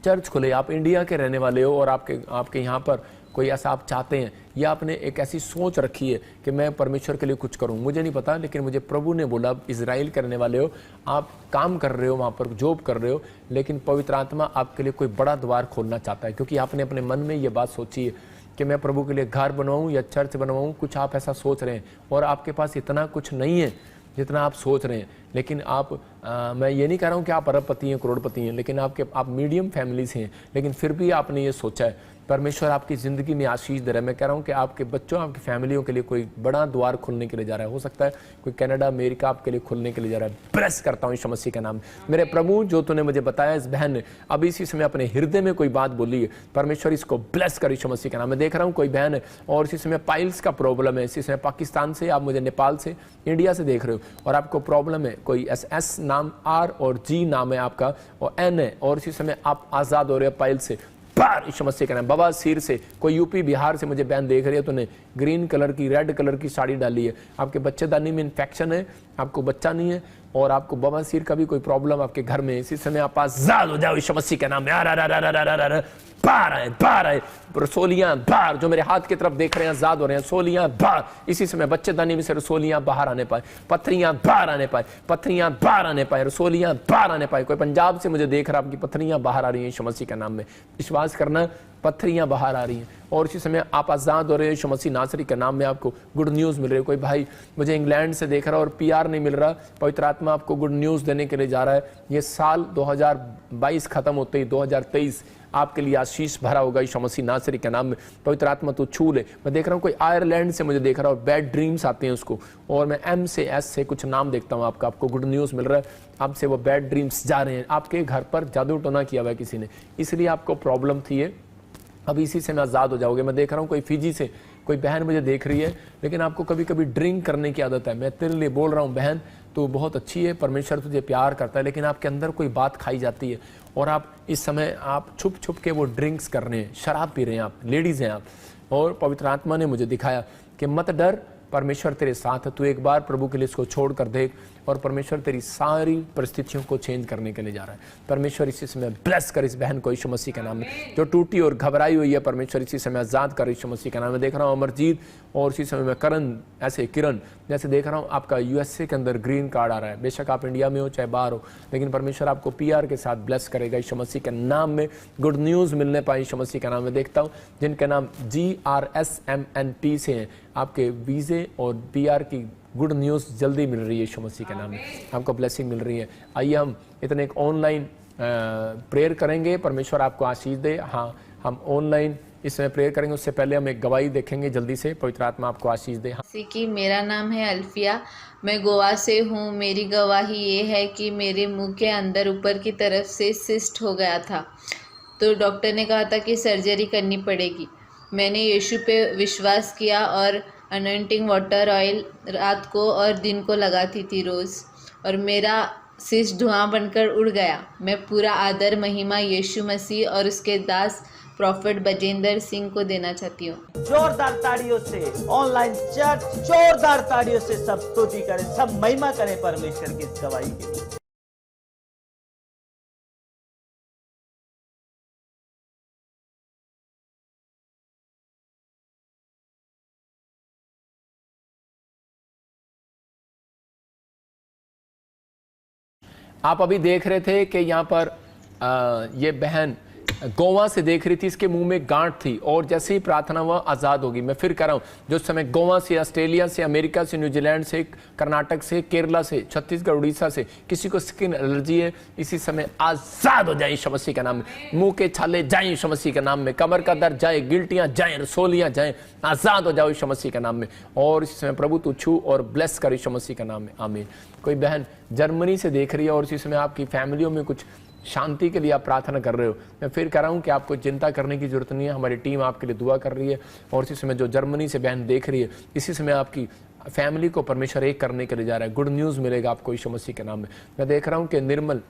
S1: चर्च खुले। आप इंडिया के रहने वाले हो और आपके यहाँ पर कोई ऐसा आप चाहते हैं या आपने एक ऐसी सोच रखी है कि मैं परमेश्वर के लिए कुछ करूं, मुझे नहीं पता, लेकिन मुझे प्रभु ने बोला इजराइल के रहने वाले हो, आप काम कर रहे हो, वहाँ पर जॉब कर रहे हो, लेकिन पवित्र आत्मा आपके लिए कोई बड़ा द्वार खोलना चाहता है, क्योंकि आपने अपने मन में ये बात सोची है कि मैं प्रभु के लिए घर बनवाऊँ या चर्च बनवाऊँ। कुछ आप ऐसा सोच रहे हैं और आपके पास इतना कुछ नहीं है जितना आप सोच रहे हैं, लेकिन मैं ये नहीं कह रहा हूँ कि आप अरबपति हैं, करोड़पति हैं, लेकिन आप मीडियम फैमिली से हैं, लेकिन फिर भी आपने ये सोचा है परमेश्वर आपकी ज़िंदगी में आशीष दे रहा है। मैं कह रहा हूँ कि आपके बच्चों, आपकी फैमिलियों के लिए कोई बड़ा द्वार खुलने के लिए जा रहा है। हो सकता है कोई कनाडा, अमेरिका आपके लिए खुलने के लिए जा रहा है। ब्लेस करता हूँ यीशु मसीह के नाम। मेरे प्रभु, जो तूने मुझे बताया, इस बहन ने अभी इसी समय अपने हृदय में कोई बात बोली है, परमेश्वर इसको ब्लेस कर यीशु मसीह के नाम। मैं देख रहा हूँ कोई बहन है और इसी समय पाइल्स का प्रॉब्लम है। इसी समय पाकिस्तान से, आप मुझे नेपाल से, इंडिया से देख रहे हो और आपको प्रॉब्लम है, कोई S नाम, R और G नाम है आपका और N है और इसी समय आप आज़ाद हो रहे हो पाइल से। बार यीशु मसीह का नाम। बाबा सिर से, कोई यूपी बिहार से मुझे बहन देख रही है, तूने ग्रीन कलर की, रेड कलर की साड़ी डाली है, आपके बच्चेदानी में इन्फेक्शन है, आपको बच्चा नहीं है और आपको बाबा सिर का भी कोई प्रॉब्लम आपके घर में है। इसी समय आप आजाद हो जाओ यीशु मसीह के नाम में। बार आए रसोलियां बाहर, जो मेरे हाथ की तरफ देख रहे हैं आजाद हो रहे हैं। सोलियां बाहर, इसी समय बच्चेदानी में से रसोलियां बाहर आने पाए, पत्थरियां बाहर आने पाए, पत्थरियां बाहर आने पाए, रसोलियां बाहर आने पाए। कोई पंजाब से मुझे देख रहा है, आपकी पत्थरियां बाहर आ रही हैं यीशु मसीह के नाम में। विश्वास करना, पत्थरियां बाहर आ रही हैं और इसी समय आप आजाद हो रहे हैं यीशु मसीह नासरी के नाम में। आपको गुड न्यूज़ मिल रही है। कोई भाई मुझे इंग्लैंड से देख रहा है और PR नहीं मिल रहा, पवित्र आत्मा आपको गुड न्यूज़ देने के लिए जा रहा है। ये साल 2022 खत्म होते ही 2023 आपके लिए आशीष भरा होगा यीशु मसीह नासरी के नाम में। पवित्र आत्मा तो छू ले। मैं देख रहा हूँ कोई आयरलैंड से मुझे देख रहा है और बैड ड्रीम्स आते हैं उसको, और मैं M से S से कुछ नाम देखता हूँ आपका, आपको गुड न्यूज़ मिल रहा है, आपसे वो बैड ड्रीम्स जा रहे हैं। आपके घर पर जादू टोना किया हुआ है किसी ने, इसलिए आपको प्रॉब्लम थी है, अभी इसी से मैं आज़ाद हो जाओगे। मैं देख रहा हूँ कोई फिजी से कोई बहन मुझे देख रही है, लेकिन आपको कभी कभी ड्रिंक करने की आदत है। मैं तेरे लिए बोल रहा हूँ बहन, तो बहुत अच्छी है, परमेश्वर तुझे प्यार करता है, लेकिन आपके अंदर कोई बात खाई जाती है और आप इस समय आप छुप छुप के वो ड्रिंक्स कर रहे हैं, शराब पी रहे हैं, आप लेडीज़ हैं आप। और पवित्र आत्मा ने मुझे दिखाया कि मत डर, परमेश्वर तेरे साथ है। तू एक बार प्रभु के लिए इसको छोड़ कर देख और परमेश्वर तेरी सारी परिस्थितियों को चेंज करने के लिए जा रहा है। परमेश्वर इसी समय ब्लेस कर इस बहन को यीशु मसीह के नाम में, जो टूटी और घबराई हुई है, परमेश्वर इसी समय आज़ाद कर यीशु मसीह के नाम में। देख रहा हूँ अमरजीत और इसी समय मैं किरण जैसे देख रहा हूँ आपका USA के अंदर ग्रीन कार्ड आ रहा है। बेशक आप इंडिया में हो चाहे बाहर हो, लेकिन परमेश्वर आपको PR के साथ ब्लेस करेगा यीशु मसीह के नाम में। गुड न्यूज़ मिलने पाए यीशु मसीह के नाम में। देखता हूँ जिनके नाम GRSMNP से हैं, आपके वीज़े और PR की गुड न्यूज़ जल्दी मिल रही है यीशु मसीह के नाम में, आपको ब्लेसिंग मिल रही है। आइए हम इतने एक ऑनलाइन प्रेयर करेंगे, परमेश्वर आपको आशीष दे। हाँ, हम ऑनलाइन इस समय प्रेयर करेंगे उससे पहले हम एक गवाही देखेंगे जल्दी से। पवित्र आत्मा आपको आशीष दे।
S4: कि मेरा नाम है अल्फिया, मैं गोवा से हूँ। मेरी गवाही ये है कि मेरे मुंह के अंदर ऊपर की तरफ से सिस्ट हो गया था, तो डॉक्टर ने कहा था कि सर्जरी करनी पड़ेगी। मैंने यीशु पे विश्वास किया और अनॉइंटिंग वाटर ऑयल रात को और दिन को लगाती थी रोज़, और मेरा सिस्ट धुआं बनकर उड़ गया। मैं पूरा आदर महिमा यीशु मसीह और उसके दास प्रॉफिट बजेंद्र सिंह को देना चाहती हूँ।
S3: जोरदार ताड़ियों से ऑनलाइन चर्च जोरदार ताड़ियों से सब स्तुति करें, सब महिमा करें परमेश्वर की इस गवाही के लिए।
S1: आप अभी देख रहे थे कि यहाँ पर ये बहन गोवा से देख रही थी, इसके मुंह में गांठ थी और जैसे ही प्रार्थना हुआ आज़ाद होगी। मैं फिर कह रहा हूँ, जो समय गोवा से, ऑस्ट्रेलिया से, अमेरिका से, न्यूजीलैंड से, कर्नाटक से, केरला से, छत्तीसगढ़, उड़ीसा से किसी को स्किन एलर्जी है, इसी समय आज़ाद हो जाए यीशु मसीह के नाम में। मुंह के छाले जाए यीशु मसीह के नाम में, कमर का दर्द जाए, गिल्टियाँ जाए, रसोलियाँ जाए, आज़ाद हो जाओ यीशु मसीह के नाम में। और इस समय प्रभु तू छू और ब्लेस कर यीशु मसीह के नाम में, आमीन। कोई बहन जर्मनी से देख रही है और इसी समय आपकी फैमिलियों में कुछ शांति के लिए आप प्रार्थना कर रहे हो, मैं फिर कह रहा हूँ कि आपको चिंता करने की जरूरत नहीं है। हमारी टीम आपके लिए दुआ कर रही है। और इसी समय जो जर्मनी से बहन देख रही है, इसी समय आपकी फैमिली को परमेश्वर एक करने के लिए जा रहा है। गुड न्यूज़ मिलेगा आपको यीशु मसीह के नाम में। मैं देख रहा हूँ कि निर्मल,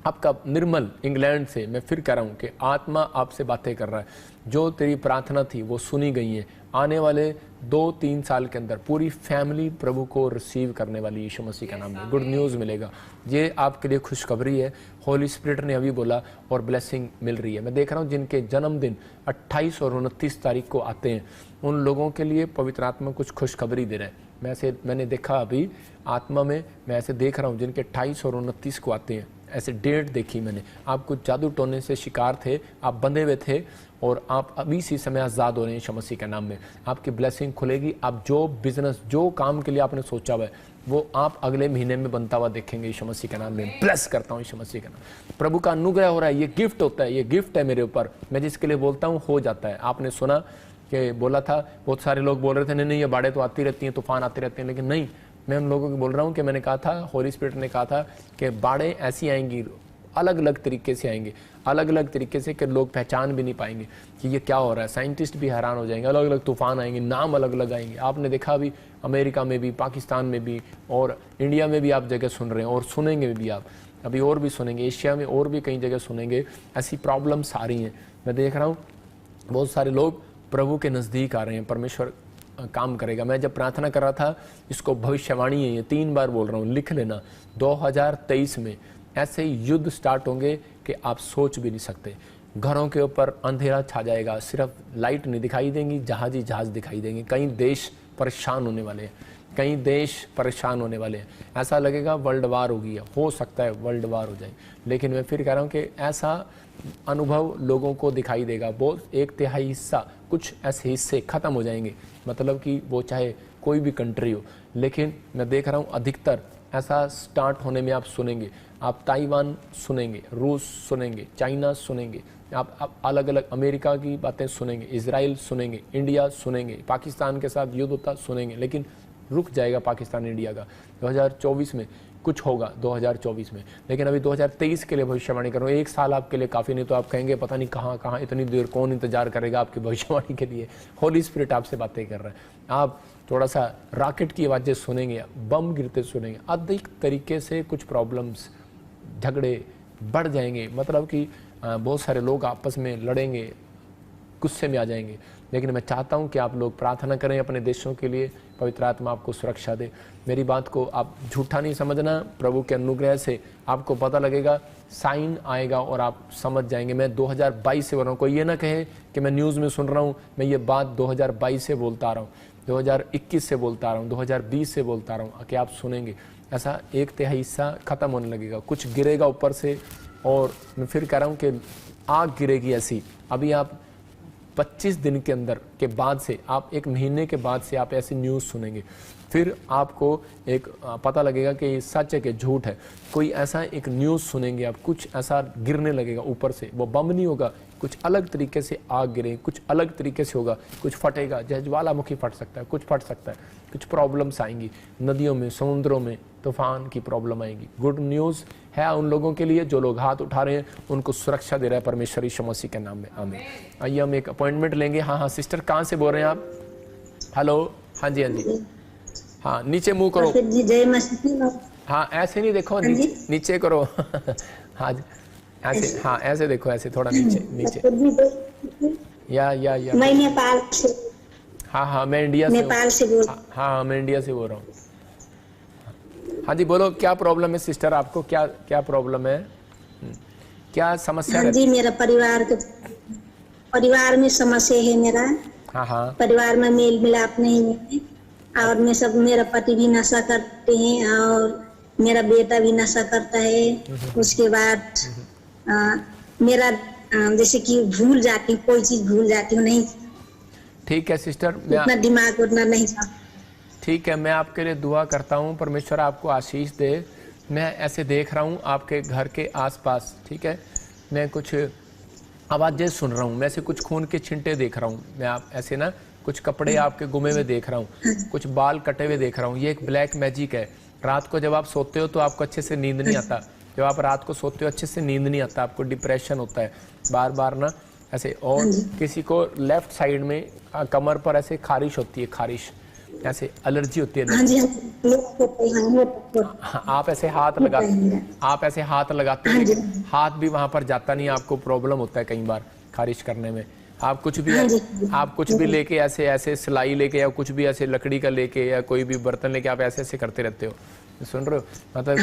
S1: आपका निर्मल इंग्लैंड से, मैं फिर कह रहा हूँ कि आत्मा आपसे बातें कर रहा है। जो तेरी प्रार्थना थी वो सुनी गई है। आने वाले 2-3 साल के अंदर पूरी फैमिली प्रभु को रिसीव करने वाली यीशु मसीह का नाम में गुड न्यूज़ मिलेगा। ये आपके लिए खुशखबरी है। होली स्पिरिट ने अभी बोला और ब्लेसिंग मिल रही है। मैं देख रहा हूँ जिनके जन्मदिन 28 और 29 तारीख को आते हैं, उन लोगों के लिए पवित्र आत्मा कुछ खुशखबरी दे रहा है। मैंने देखा अभी आत्मा में, मैं ऐसे देख रहा हूँ जिनके 28 और 29 को आते हैं, ऐसे डेट देखी मैंने। आप कुछ जादू टोने से शिकार थे, आप बंधे हुए थे और आप अभी इसी समय आज़ाद हो रहे हैं यीशु मसीह के नाम में। आपकी ब्लेसिंग खुलेगी। आप जो बिजनेस, जो काम के लिए आपने सोचा हुआ है, वो आप अगले महीने में बनता हुआ देखेंगे यीशु मसीह के नाम में। ब्लेस करता हूँ यीशु मसीह का नाम। प्रभु का अनुग्रह हो रहा है। ये गिफ्ट होता है, ये गिफ्ट है मेरे ऊपर। मैं जिसके लिए बोलता हूँ हो जाता है। आपने सुना कि बोला था, बहुत सारे लोग बोल रहे थे नहीं ये बाढ़ें तो आती रहती हैं, तूफान आते रहते हैं, लेकिन नहीं, मैं उन लोगों को बोल रहा हूँ कि मैंने कहा था, होली स्पिरिट ने कहा था कि बाढ़ें ऐसी आएंगी, अलग अलग तरीके से आएंगे, अलग अलग तरीके से कि लोग पहचान भी नहीं पाएंगे कि ये क्या हो रहा है। साइंटिस्ट भी हैरान हो जाएंगे। अलग अलग तूफान आएंगे, नाम अलग अलग आएंगे। आपने देखा अभी अमेरिका में भी, पाकिस्तान में भी और इंडिया में भी आप जगह सुन रहे हैं और सुनेंगे भी। आप अभी और भी सुनेंगे, एशिया में और भी कई जगह सुनेंगे। ऐसी प्रॉब्लम्स आ रही हैं। मैं देख रहा हूँ बहुत सारे लोग प्रभु के नज़दीक आ रहे हैं। परमेश्वर काम करेगा। मैं जब प्रार्थना कर रहा था, इसको भविष्यवाणी है, ये 3 बार बोल रहा हूँ, लिख लेना। 2023 में ऐसे युद्ध स्टार्ट होंगे कि आप सोच भी नहीं सकते। घरों के ऊपर अंधेरा छा जाएगा, सिर्फ लाइट नहीं दिखाई देंगी, जहाज ही जहाज दिखाई देंगे। कई देश परेशान होने वाले हैं, कई देश परेशान होने वाले हैं। ऐसा लगेगा वर्ल्ड वार होगी, हो सकता है वर्ल्ड वार हो जाए। लेकिन मैं फिर कह रहा हूँ कि ऐसा अनुभव लोगों को दिखाई देगा। बहुत 1/3 हिस्सा, कुछ ऐसे हिस्से ख़त्म हो जाएंगे, मतलब कि वो चाहे कोई भी कंट्री हो। लेकिन मैं देख रहा हूँ अधिकतर ऐसा स्टार्ट होने में आप सुनेंगे। आप ताइवान सुनेंगे, रूस सुनेंगे, चाइना सुनेंगे, आप अलग अलग अमेरिका की बातें सुनेंगे, इजराइल सुनेंगे, इंडिया सुनेंगे, पाकिस्तान के साथ युद्ध होता सुनेंगे। लेकिन रुक जाएगा पाकिस्तान इंडिया का। 2024 में कुछ होगा, 2024 में। लेकिन अभी 2023 के लिए भविष्यवाणी कर रहा हूँ। 1 साल आपके लिए काफ़ी, नहीं तो आप कहेंगे पता नहीं कहाँ कहाँ इतनी देर कौन इंतजार करेगा आपकी भविष्यवाणी के लिए। होली स्पिरिट आपसे बातें कर रहा है। आप थोड़ा सा रॉकेट की आवाज़ें सुनेंगे, बम गिरते सुनेंगे। अधिक तरीके से कुछ प्रॉब्लम्स, झगड़े बढ़ जाएंगे, मतलब कि बहुत सारे लोग आपस में लड़ेंगे, गुस्से में आ जाएंगे। लेकिन मैं चाहता हूं कि आप लोग प्रार्थना करें अपने देशों के लिए, पवित्र आत्मा आपको सुरक्षा दे। मेरी बात को आप झूठा नहीं समझना। प्रभु के अनुग्रह से आपको पता लगेगा, साइन आएगा और आप समझ जाएंगे। मैं 2022 से बोल रहा हूँ। कोई ये ना कहे कि मैं न्यूज़ में सुन रहा हूँ, मैं ये बात 2022 से बोलता आ रहा हूँ, 2021 से बोलता आ रहा हूँ, 2020 से बोलता आ रहा हूँ कि आप सुनेंगे। ऐसा 1/3 हिस्सा ख़त्म होने लगेगा, कुछ गिरेगा ऊपर से। और मैं फिर कह रहा हूँ कि आग गिरेगी ऐसी। अभी आप 25 दिन के अंदर के बाद से, आप 1 महीने के बाद से आप ऐसी न्यूज़ सुनेंगे। फिर आपको एक पता लगेगा कि ये सच है कि झूठ है। कोई ऐसा एक न्यूज़ सुनेंगे आप, कुछ ऐसा गिरने लगेगा ऊपर से। वो बम नहीं होगा, कुछ अलग तरीके से आग गिरे, कुछ अलग तरीके से होगा, कुछ फटेगा, जैसे ज्वालामुखी फट सकता है, कुछ फट सकता है, कुछ प्रॉब्लम्स आएंगी नदियों में, समुद्रों में तूफान की प्रॉब्लम आएगी। गुड न्यूज़ है उन लोगों के लिए जो लोग हाथ उठा रहे हैं, उनको सुरक्षा दे रहा है परमेश्वर यीशु मसीह के नाम में, आमीन। आइए हम एक अपॉइंटमेंट लेंगे। हाँ हाँ सिस्टर, कहाँ से बोल रहे हैं आप? हेलो, हाँ जी, हाँ जी, हाँ नीचे मुंह करो।
S5: जय मसीह।
S1: हाँ ऐसे नहीं देखो, नीचे करो। हाँ ऐसे, हाँ ऐसे देखो, ऐसे थोड़ा नीचे नीचे। या
S5: मैं नेपाल से।
S1: हाँ मैं इंडिया से।
S5: नेपाल से बोल।
S1: हाँ मैं इंडिया से बोल रहा हूँ। हाँ जी बोलो, क्या प्रॉब्लम है सिस्टर, आपको क्या क्या प्रॉब्लम है, क्या समस्या?
S5: हाँ जी, मेरा परिवार में समस्या है मेरा।
S1: हाँ
S5: परिवार में मेल मिलाप नहीं है, और मेरा पति भी नशा करते हैं, और मेरा बेटा भी नशा करता है। उसके बाद मेरा जैसे कि भूल जाती हूँ, कोई चीज भूल जाती हूँ, नहीं
S1: ठीक है सिस्टर,
S5: उतना दिमाग उतना नहीं।
S1: ठीक है, मैं आपके लिए दुआ करता हूँ, परमेश्वर आपको आशीष दे। मैं ऐसे देख रहा हूँ आपके घर के आसपास, ठीक है, मैं कुछ आवाज़ें सुन रहा हूँ, मैं ऐसे कुछ खून के छिंटे देख रहा हूँ, मैं आप ऐसे ना कुछ कपड़े आपके गुमे हुए देख रहा हूँ, कुछ बाल कटे हुए देख रहा हूँ। ये एक ब्लैक मैजिक है। रात को जब आप सोते हो तो आपको अच्छे से नींद नहीं आता, जब आप रात को सोते हो अच्छे से नींद नहीं आता, आपको डिप्रेशन होता है बार बार ना ऐसे। और किसी को लेफ्ट साइड में कमर पर ऐसे खारिश होती है, खारिश ऐसे एलर्जी होती है। आप ऐसे हाथ लगाते हो, हाथ भी वहां पर जाता नहीं, आपको प्रॉब्लम होता है कई बार खारिश करने में। आप कुछ भी लेके ऐसे ऐसे सिलाई लेके या कुछ भी ऐसे लकड़ी का लेके या कोई भी बर्तन लेके आप ऐसे ऐसे करते रहते हो, सुन रहे हो? मतलब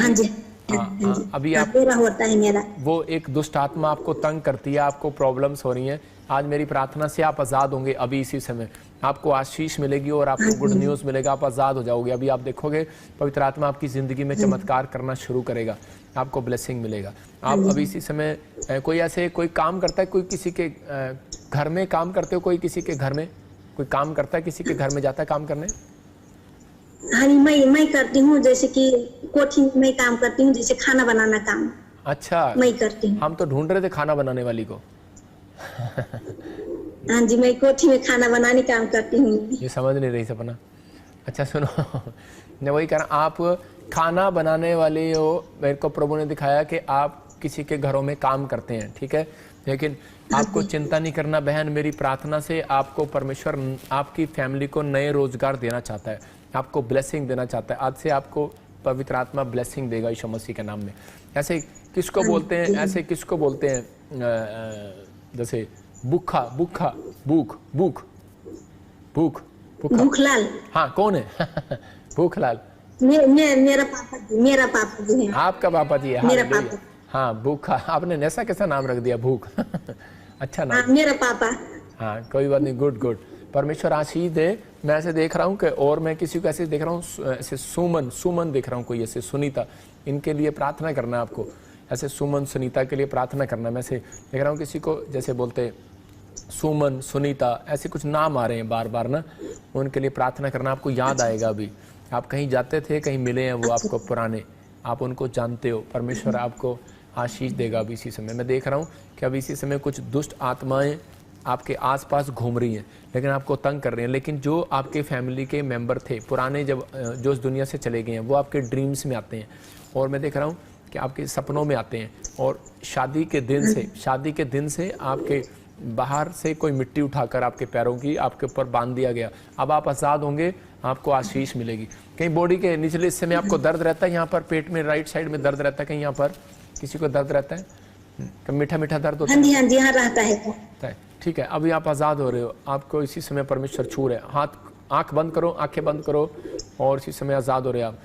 S1: अभी आप
S5: होता है मेरा।
S1: वो एक दुष्ट आत्मा आपको तंग करती है, आपको प्रॉब्लम्स हो रही हैं। आज मेरी प्रार्थना से आप आज़ाद होंगे अभी इसी समय, आपको आशीष मिलेगी और आपको गुड न्यूज़ मिलेगा, आप आज़ाद हो जाओगे। अभी आप देखोगे पवित्र आत्मा आपकी ज़िंदगी में चमत्कार करना शुरू करेगा, आपको ब्लेसिंग मिलेगा। आप अभी इसी समय कोई ऐसे कोई काम करता है, कोई किसी के घर में काम करते हो, कोई किसी के घर में कोई काम करता है, किसी के घर में जाता है काम करने?
S5: हाँ मैं करती हूँ, जैसे कि कोठी में काम करती हूँ, जैसे खाना बनाना काम।
S1: अच्छा,
S5: मैं करती हूँ।
S1: हम तो ढूंढ रहे थे खाना बनाने वाली को।
S5: हाँ जी, मैं कोठी में खाना बनाने काम करती हूँ।
S1: ये समझ नहीं रही सपना। अच्छा सुनो, मैं वही कह रहा, आप खाना बनाने वाले हो, मेरे को प्रभु ने दिखाया कि आप किसी के घरों में काम करते हैं, ठीक है, लेकिन आपको चिंता नहीं करना बहन। मेरी प्रार्थना से आपको परमेश्वर आपकी फैमिली को नए रोजगार देना चाहता है, आपको ब्लेसिंग देना चाहता है। आज से आपको पवित्र आत्मा ब्लेसिंग देगा यीशु मसीह के नाम में। ऐसे किसको बोलते हैं, ऐसे किसको बोलते हैं, जैसे भूखा, भूखा, भूख, भूख, भूख,
S5: भूखलाल।
S1: हाँ कौन है? भूखलाल
S5: मेरा पापा जी है।
S1: आपका पापा जी है?
S5: मेरा पापा।
S1: हाँ भूखा, आपने ऐसा कैसा नाम रख दिया, भूख। अच्छा नाम।
S5: मेरा पापा।
S1: हाँ कोई बात नहीं, गुड गुड, परमेश्वर आशीष दे। मैं ऐसे देख रहा हूँ कि, और मैं किसी को ऐसे देख रहा हूँ, ऐसे सुमन देख रहा हूँ, कोई ऐसे सुनीता, इनके लिए प्रार्थना करना है आपको, ऐसे सुमन सुनीता के लिए प्रार्थना करना। मैं ऐसे देख रहा हूँ किसी को, जैसे बोलते सुमन सुनीता, ऐसे कुछ नाम आ रहे हैं बार बार ना, उनके लिए प्रार्थना करना। आपको याद आएगा, अभी आप कहीं जाते थे, कहीं मिले हैं वो आपको पुराने, आप उनको जानते हो। परमेश्वर आपको आशीष देगा अभी इसी समय। मैं देख रहा हूँ कि अभी इसी समय कुछ दुष्ट आत्माएं आपके आसपास घूम रही हैं, लेकिन आपको तंग कर रही हैं। लेकिन जो आपके फैमिली के मेंबर थे पुराने, जब जो इस दुनिया से चले गए हैं, वो आपके ड्रीम्स में आते हैं, और मैं देख रहा हूँ कि आपके सपनों में आते हैं। और शादी के दिन से आपके बाहर से कोई मिट्टी उठाकर आपके पैरों की आपके ऊपर बांध दिया गया। अब आप आज़ाद होंगे, आपको आशीष मिलेगी। कहीं बॉडी के निचले हिस्से में आपको दर्द रहता है, यहाँ पर पेट में राइट साइड में दर्द रहता है, कहीं यहाँ पर किसी को दर्द रहता है, मीठा मीठा दर्द होता है?
S5: हाँ जी हाँ रहता है।
S1: ठीक है, अभी आप आज़ाद हो रहे हो, आपको इसी समय परमेश्वर छू रहे हैं। हाथ आंख बंद करो, आंखें बंद करो, और इसी समय आज़ाद हो रहे आप।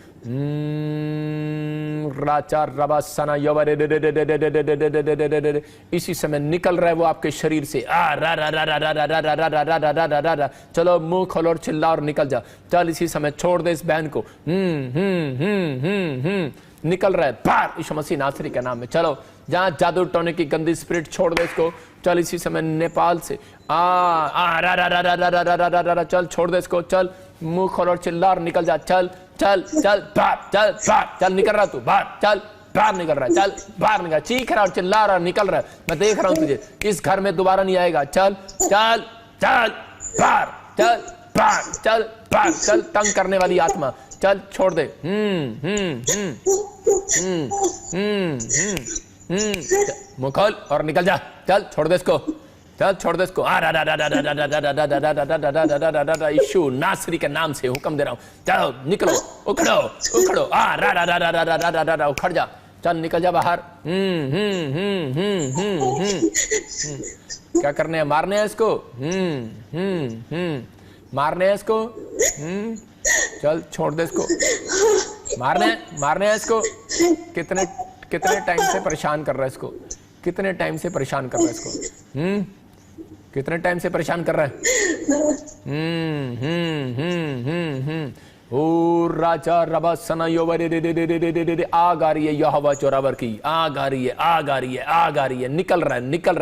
S1: इसी समय निकल रहा है वो आपके शरीर से। चलो मुंह खोलो और चिल्ला और निकल जा। चल इसी समय छोड़ दे इस बहन को। निकल रहा है बाहर यीशु मसीह नासरी के नाम में। चलो, जहाँ जादू टोने की गंदी स्पिरिट, छोड़ दे इसको। चल इसी समय नेपाल से चल छोड़ दे इसको। चल मुंह खोल और चिल्ला और निकल जा। चल चल चल बाहर, चल बाहर, चल निकल रहा तू बाहर। चल बाहर निकल रहा है, चल बाहर निकल, चीख रहा और चिल्ला रहा, निकल रहा है, मैं देख रहा हूं तुझे, इस घर में दोबारा नहीं आएगा, चल चल चल बाहर, चल बाहर, चल बाहर, चल तंग करने वाली आत्मा, चल छोड़ दे। मुंह खोल और निकल जा, चल छोड़ दे इसको, चल छोड़ दे इसको। यीशु नासरी के नाम से हुक्म दे रहा हूं, चलो निकलो, उखड़ो उखड़ो, उखड़ जा, चल निकल जा बाहर। क्या करने हैं, मारने हैं इसको, मारने हैं इसको, चल छोड़ दे इसको, मारने हैं इसको। कितने टाइम से परेशान कर रहा है इसको, कितने टाइम से परेशान कर रहा है इसको, कितने टाइम से परेशान कर रहा है। ओ राजा रबा सना योवरे आग आ रही है, यहोवा चोरावर की आग आ रही है, आग आ रही है, आग आ रही है, निकल रहा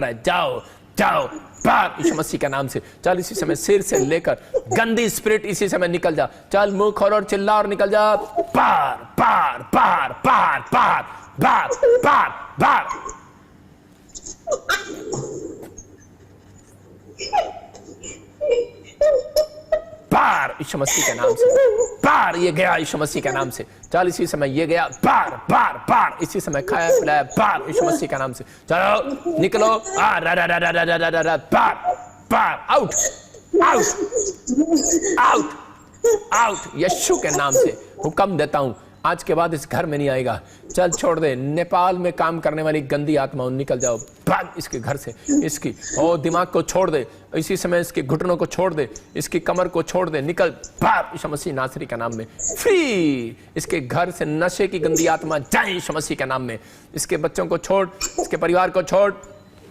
S1: है, जाओ जाओ बाहर यीशु मसीह के नाम से। चल इसी समय सिर से लेकर गंदी स्पिरिट इसी समय निकल जा, चल मुंह खोल और चिल्ला और निकल जा, बाहर बाहर बाहर बाहर बाहर बाहर बाहर बाहर। बाहर यीशु मसीह के नाम से, बाहर ये गया यीशु मसीह के नाम से। चल इसी समय ये गया, बाहर बाहर बाहर, इसी समय खाया पिलाया, बाहर यीशु मसीह के नाम से। चलो निकलो, बाहर बाहर, आउट आउट आउट आउट, यीशु के नाम से हुक्म देता हूं, आज के बाद इस घर में नहीं आएगा। चल छोड़ दे, नेपाल में काम करने वाली गंदी आत्माओं निकल जाओ, भाग इसके घर से, इसकी और दिमाग को छोड़ दे, इसी समय इसके घुटनों को छोड़ दे, इसकी कमर को छोड़ दे, निकल बाहर यीशु मसीह नासरी का नाम में। फ्री इसके घर से नशे की गंदी आत्मा जाए यीशु मसीह के नाम में। इसके बच्चों को छोड़, इसके परिवार को छोड़,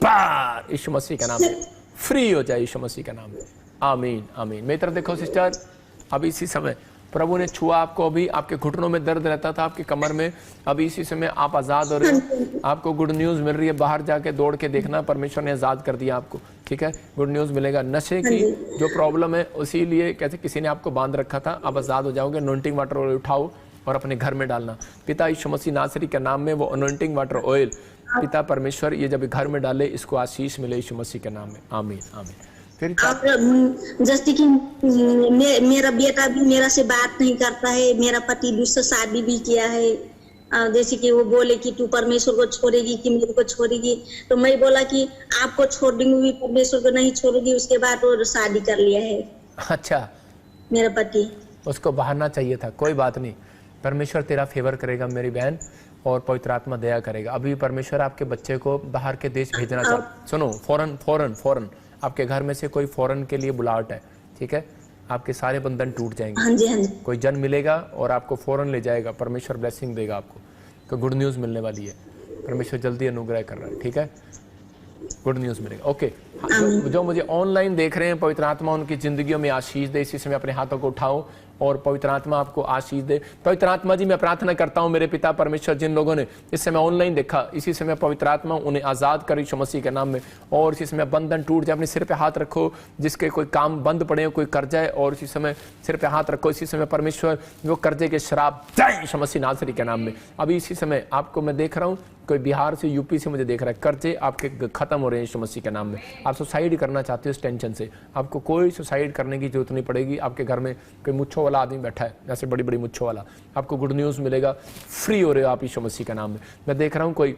S1: बाहर यीशु मसीह के नाम में फ्री हो जाए यीशु मसीह के नाम में। आमीन आमीन। मेरी तरफ देखो सिस्टर, अभी इसी समय प्रभु ने छुआ आपको, अभी आपके घुटनों में दर्द रहता था, आपकी कमर में, अभी इसी समय आप आजाद हो रहे हो। आपको गुड न्यूज मिल रही है, बाहर जाके दौड़ के देखना, परमेश्वर ने आजाद कर दिया आपको, ठीक है, गुड न्यूज मिलेगा। नशे की जो प्रॉब्लम है उसीलिए कैसे किसी ने आपको बांध रखा था, अब आजाद हो जाओगे। अनॉइंटिंग वाटर ऑयल उठाओ और अपने घर में डालना, पिता यीशु मसीह नासरी के नाम में वो अनॉइंटिंग वाटर ऑयल पिता परमेश्वर ये जब घर में डाले, इसको आशीष मिले यीशु मसीह के नाम में। आमीन आमीन। फिर
S5: और जैसे कि मेरा बेटा भी मेरा से बात नहीं करता है, मेरा पति दूसरा शादी भी किया है, जैसे कि वो बोले कि तू परमेश्वर को छोड़ेगी कि मेरे को छोड़ेगी, तो मैं बोला कि आपको छोड़ दूंगी, परमेश्वर को नहीं छोड़ूंगी। उसके बाद वो शादी कर लिया है।
S1: अच्छा,
S5: मेरा पति,
S1: उसको बहाना चाहिए था, कोई बात नहीं, परमेश्वर तेरा फेवर करेगा मेरी बहन, और पवित्र आत्मा दया करेगा। अभी परमेश्वर आपके बच्चे को बाहर के देश भेजना चाहता, सुनो, फौरन फौरन फौरन आपके घर में से कोई फौरन के लिए बुलाहट है, ठीक है, आपके सारे बंधन टूट जाएंगे।
S5: हाँ जी, हाँ जी।
S1: कोई जन मिलेगा और आपको फौरन ले जाएगा, परमेश्वर ब्लेसिंग देगा आपको, तो गुड न्यूज़ मिलने वाली है, परमेश्वर जल्दी अनुग्रह कर रहा है, ठीक है, गुड न्यूज़ मिलेगा। ओके, जो मुझे ऑनलाइन देख रहे हैं, पवित्र आत्मा उनकी जिंदगियों में आशीष दे। इसी समय अपने हाथों को उठाओ और पवित्र आत्मा आपको आशीष दे। पवित्र आत्मा जी, मैं प्रार्थना करता हूं मेरे पिता परमेश्वर, जिन लोगों ने इस समय ऑनलाइन देखा, इसी समय पवित्र आत्मा उन्हें आजाद कर यीशु मसीह के नाम में, और इसी समय बंधन टूट जाए। अपने सिर पे हाथ रखो, जिसके कोई काम बंद पड़े हो, कोई कर्जा है, और इसी समय सिर पे हाथ रखो। इसी समय परमेश्वर वो कर्जे के शराब जाए यीशु मसीह नासरी के नाम में। अभी इसी समय आपको मैं देख रहा हूँ, कोई बिहार से, यूपी से मुझे देख रहा है, कर्जे आपके खत्म हो रहे हैं यीशु मसीह के नाम में। आप सुसाइड करना चाहते हो इस टेंशन से, आपको कोई सुसाइड करने की जरूरत नहीं पड़ेगी। आपके घर में कोई मुच्छों वाला आदमी बैठा है, ऐसे बड़ी बड़ी मुच्छों वाला, आपको गुड न्यूज़ मिलेगा, फ्री हो रहे हो आप यीशु मसीह के नाम में। मैं देख रहा हूँ कोई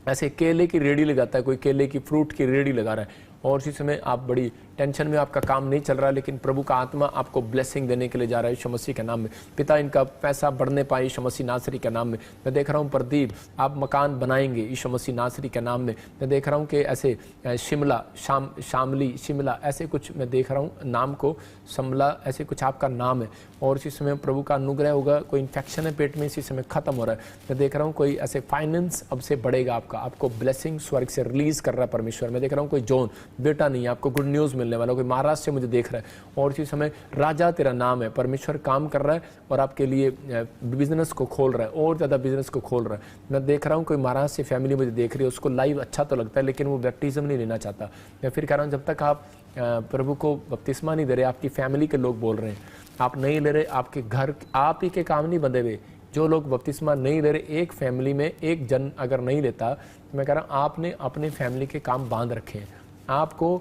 S1: ऐसे केले की रेडी लगाता है, कोई केले की फ्रूट की रेडी लगा रहा है, और इसी समय आप बड़ी टेंशन में, आपका काम नहीं चल रहा, लेकिन प्रभु का आत्मा आपको ब्लेसिंग देने के लिए जा रहा है यीशु मसीह के नाम में। पिता, इनका पैसा बढ़ने पाए यीशु मसीह नासरी के नाम में। मैं देख रहा हूँ प्रदीप, आप मकान बनाएंगे यीशु मसीह नासरी के नाम में। मैं देख रहा हूँ कि ऐसे शिमला, शामली, शिमला, ऐसे कुछ मैं देख रहा हूँ नाम को, समला, ऐसे कुछ आपका नाम है, और इसी समय प्रभु का अनुग्रह होगा। कोई इन्फेक्शन है पेट में, इसी समय खत्म हो रहा है। मैं देख रहा हूँ कोई ऐसे फाइनेंस अब से बढ़ेगा आपका, आपको ब्लेसिंग स्वर्ग से रिलीज कर रहा है परमेश्वर। मैं देख रहा हूँ कोई जॉन बेटा नहीं, आपको गुड न्यूज़ मिलने वाला, कोई महाराष्ट्र से मुझे देख रहा है, और इसी समय राजा तेरा नाम है, परमेश्वर काम कर रहा है और आपके लिए बिजनेस को खोल रहा है, और ज़्यादा बिजनेस को खोल रहा है। मैं देख रहा हूँ कोई महाराष्ट्र से फैमिली मुझे देख रही है, उसको लाइव अच्छा तो लगता है, लेकिन वो बैप्टिज्म नहीं लेना चाहता। मैं फिर कह रहा हूँ, जब तक आप प्रभु को बपतिस्मा नहीं दे रहे, आपकी फैमिली के लोग बोल रहे हैं, आप नहीं ले रहे, आपके घर, आप ही के काम नहीं बंधे हुए, जो लोग बपतिस्मा नहीं ले रहे, एक फैमिली में एक जन अगर नहीं लेता, मैं कह रहा हूँ आपने अपने फैमिली के काम बांध रखे हैं। आपको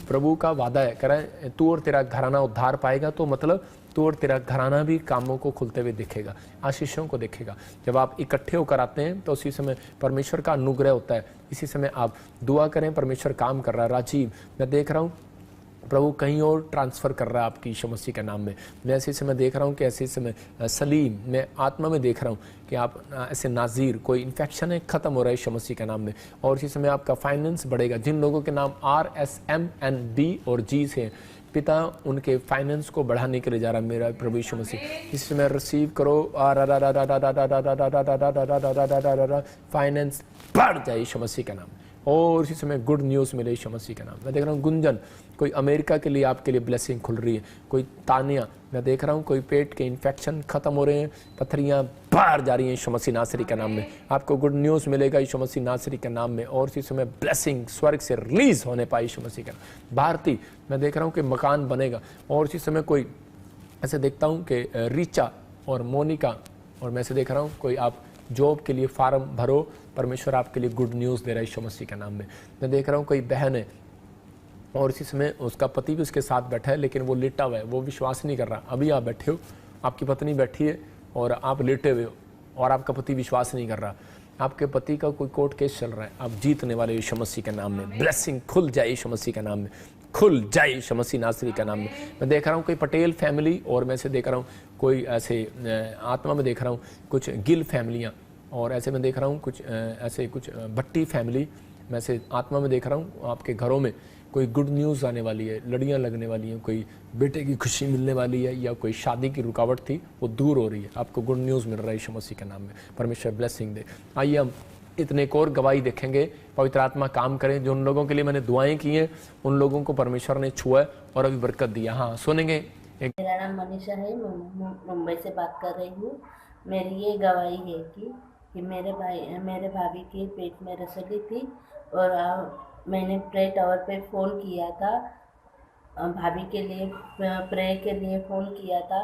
S1: प्रभु का वादा है, कह रहा है तू और तेरा घराना उद्धार पाएगा, तो मतलब तू और तेरा घराना भी कामों को खुलते हुए दिखेगा, आशीषों को दिखेगा। जब आप इकट्ठे होकर आते हैं तो उसी समय परमेश्वर का अनुग्रह होता है। इसी समय आप दुआ करें, परमेश्वर काम कर रहा है। राजीव, मैं देख रहा हूँ प्रभु कहीं और ट्रांसफ़र कर रहा है आपकी यीशु मसीह के नाम में। मैं ऐसे समय देख रहा हूँ कि ऐसे समय सलीम, मैं आत्मा में देख रहा हूँ कि आप ऐसे नाजीर, कोई इन्फेक्शन है ख़त्म हो रहा है यीशु मसीह के नाम में, और इसी समय आपका फाइनेंस बढ़ेगा। जिन लोगों के नाम RSMNB और G से, पिता उनके फाइनेंस को बढ़ाने के लिए जा रहा है मेरा प्रभु यीशु मसीह। इस समय रिसीव करो, फाइनेंस बढ़ जाए यीशु मसीह का नाम, और इसी समय गुड न्यूज़ मिले यीशु मसीह का नाम। मैं देख रहा हूँ गुंजन, कोई अमेरिका के लिए आपके लिए ब्लेसिंग खुल रही है। कोई तानिया, मैं देख रहा हूँ कोई पेट के इन्फेक्शन खत्म हो रहे हैं, पथरियाँ बाहर जा रही हैं यीशु मसीह नासरी के नाम में। आपको गुड न्यूज़ मिलेगा यीशु मसीह नासरी के नाम में, और इसी समय ब्लेसिंग स्वर्ग से रिलीज होने पाए यीशु मसीह का नाम। भारती, मैं देख रहा हूँ कि मकान बनेगा, और इसी समय कोई ऐसे देखता हूँ कि रीचा और मोनिका, और मैं ऐसे देख रहा हूँ कोई आप जॉब के लिए फार्म भरो, परमेश्वर आपके लिए गुड न्यूज़ दे रहा है यीशु मसीह के नाम में। मैं देख रहा हूँ कोई बहन है और इसी समय उसका पति भी उसके साथ बैठा है, लेकिन वो लेटा हुआ है, वो विश्वास नहीं कर रहा। अभी आप बैठे हो, आपकी पत्नी बैठी है और आप लेटे हुए हो, और आपका पति विश्वास नहीं कर रहा। आपके पति का कोई कोर्ट केस चल रहा है, आप जीतने वाले यीशु मसीह के नाम में। ब्लेसिंग खुल जाए यीशु मसीह के नाम में, खुल जाए यीशु मसीह नासरी के नाम में। मैं देख रहा हूँ कोई पटेल फैमिली, और मैं से देख रहा हूँ कोई ऐसे आत्मा में देख रहा हूँ कुछ गिल फैमिलियाँ, और ऐसे मैं देख रहा हूँ कुछ ऐसे कुछ भट्टी फैमिली। मैं से आत्मा में देख रहा हूँ आपके घरों में कोई गुड न्यूज़ आने वाली है, लड़ियाँ लगने वाली हैं, कोई बेटे की खुशी मिलने वाली है, या कोई शादी की रुकावट थी वो दूर हो रही है। आपको गुड न्यूज़ मिल रहा है यीशु मसीह के नाम में। परमेश्वर ब्लेसिंग दे। आइए हम इतने एक और गवाही देखेंगे, पवित्र आत्मा काम करें। जो उन लोगों के लिए मैंने दुआएं की हैं, उन लोगों को परमेश्वर ने छुआ और अभी बरकत दिया। हाँ, सुनेंगे।
S6: मेरा नाम मनीषा है, मैं मुंबई से बात कर रही हूँ। मेरी ये गवाही है कि मेरे भाभी के पेट में रसोली थी, और मैंने प्रे टावर पे फ़ोन किया था, भाभी के लिए प्रे के लिए फ़ोन किया था,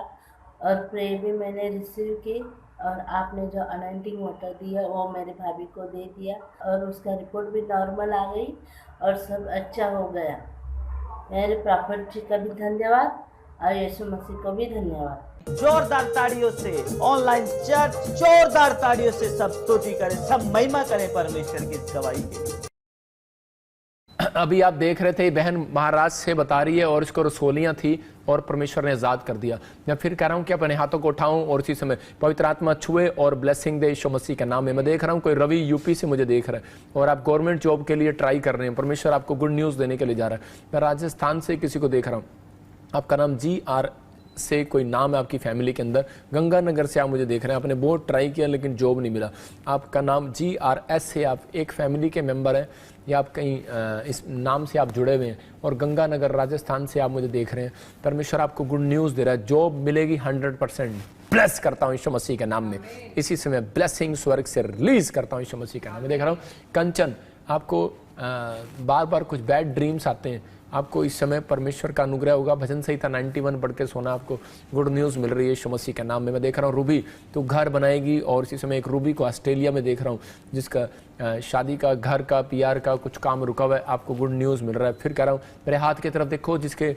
S6: और प्रे भी मैंने रिसीव की, और आपने जो अनॉइंटिंग वाटर दिया वो मेरे भाभी को दे दिया, और उसका रिपोर्ट भी नॉर्मल आ गई और सब अच्छा हो गया। मेरे प्रॉफिट जी का भी धन्यवाद, और यीशु मसीह को भी धन्यवाद।
S3: जोरदार ताड़ियों से ऑनलाइन चर्च जोरदार ताड़ियों से सब स्तुति करें, सब महिमा करें परमेश्वर की इस गवाही के लिए।
S1: अभी आप देख रहे थे बहन महाराष्ट्र से बता रही है, और इसको रसोलियाँ थी और परमेश्वर ने आज़ाद कर दिया। मैं फिर कह रहा हूँ कि अपने हाथों को उठाऊं और इसी समय पवित्र आत्मा छुए और ब्लेसिंग दे यीशु मसीह के नाम में। मैं देख रहा हूँ कोई रवि यूपी से मुझे देख रहा है, और आप गवर्नमेंट जॉब के लिए ट्राई कर रहे हैं, परमेश्वर आपको गुड न्यूज़ देने के लिए जा रहा है। मैं राजस्थान से किसी को देख रहा हूँ, आपका नाम GR से कोई नाम है आपकी फैमिली के अंदर, गंगानगर से आप मुझे देख रहे हैं, आपने बहुत ट्राई किया लेकिन जॉब नहीं मिला। आपका नाम GRS से, आप एक फैमिली के मेंबर हैं, या आप कहीं इस नाम से आप जुड़े हुए हैं, और गंगानगर राजस्थान से आप मुझे देख रहे हैं। परमेश्वर आपको गुड न्यूज़ दे रहा है, जॉब मिलेगी 100%। ब्लेस करता हूँ यीशु मसीह के नाम में। इसी समय ब्लेसिंग स्वर्ग से रिलीज करता हूँ यीशु मसीह के नाम में। देख रहा हूँ कंचन, आपको बार बार कुछ बैड ड्रीम्स आते हैं, आपको इस समय परमेश्वर का अनुग्रह होगा। भजन संहिता 91 पढ़ के सोना, आपको गुड न्यूज़ मिल रही है यीशु मसीह के नाम में। मैं देख रहा हूँ रूबी, तो घर बनाएगी, और इसी समय एक रूबी को ऑस्ट्रेलिया में देख रहा हूँ जिसका शादी का, घर का, PR का कुछ काम रुका हुआ है, आपको गुड न्यूज़ मिल रहा है। फिर कह रहा हूँ मेरे हाथ की तरफ देखो, जिसके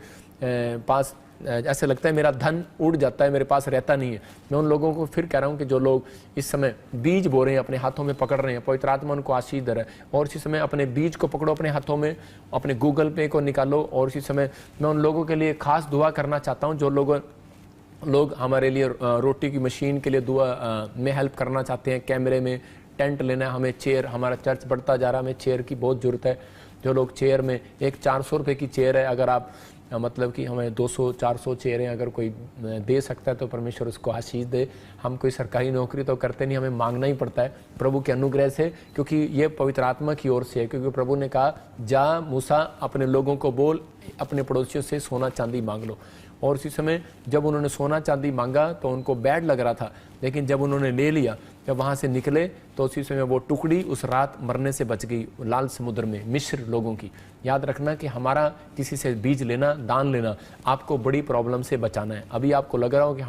S1: पास ऐसे लगता है मेरा धन उड़ जाता है, मेरे पास रहता नहीं है। मैं उन लोगों को फिर कह रहा हूँ कि जो लोग इस समय बीज बो रहे हैं, अपने हाथों में पकड़ रहे हैं, पवित्र आत्मा उनको आशीष दे रहा है। और इसी समय अपने बीज को पकड़ो अपने हाथों में, अपने गूगल पे को निकालो, और इसी समय मैं उन लोगों के लिए खास दुआ करना चाहता हूँ जो लोग हमारे लिए रोटी की मशीन के लिए दुआ में हेल्प करना चाहते हैं, कैमरे में टेंट लेना है, हमें चेयर, हमारा चर्च बढ़ता जा रहा है, हमें चेयर की बहुत ज़रूरत है। जो लोग चेयर में, एक 400 रुपये की चेयर है, अगर आप मतलब कि हमें 200-400 चेयरें अगर कोई दे सकता है तो परमेश्वर उसको आशीष दे। हम कोई सरकारी नौकरी तो करते नहीं, हमें मांगना ही पड़ता है प्रभु के अनुग्रह से, क्योंकि ये पवित्र आत्मा की ओर से है। क्योंकि प्रभु ने कहा, जा मूसा अपने लोगों को बोल, अपने पड़ोसियों से सोना चांदी मांग लो। और उसी समय जब उन्होंने सोना चांदी मांगा तो उनको बैड लग रहा था, लेकिन जब उन्होंने ले लिया, जब वहाँ से निकले तो उसी समय वो टुकड़ी उस रात मरने से बच गई लाल समुद्र में, मिस्र लोगों की। याद रखना कि हमारा किसी से बीज लेना, दान लेना, आपको बड़ी प्रॉब्लम से बचाना है। अभी आपको लग रहा हो कि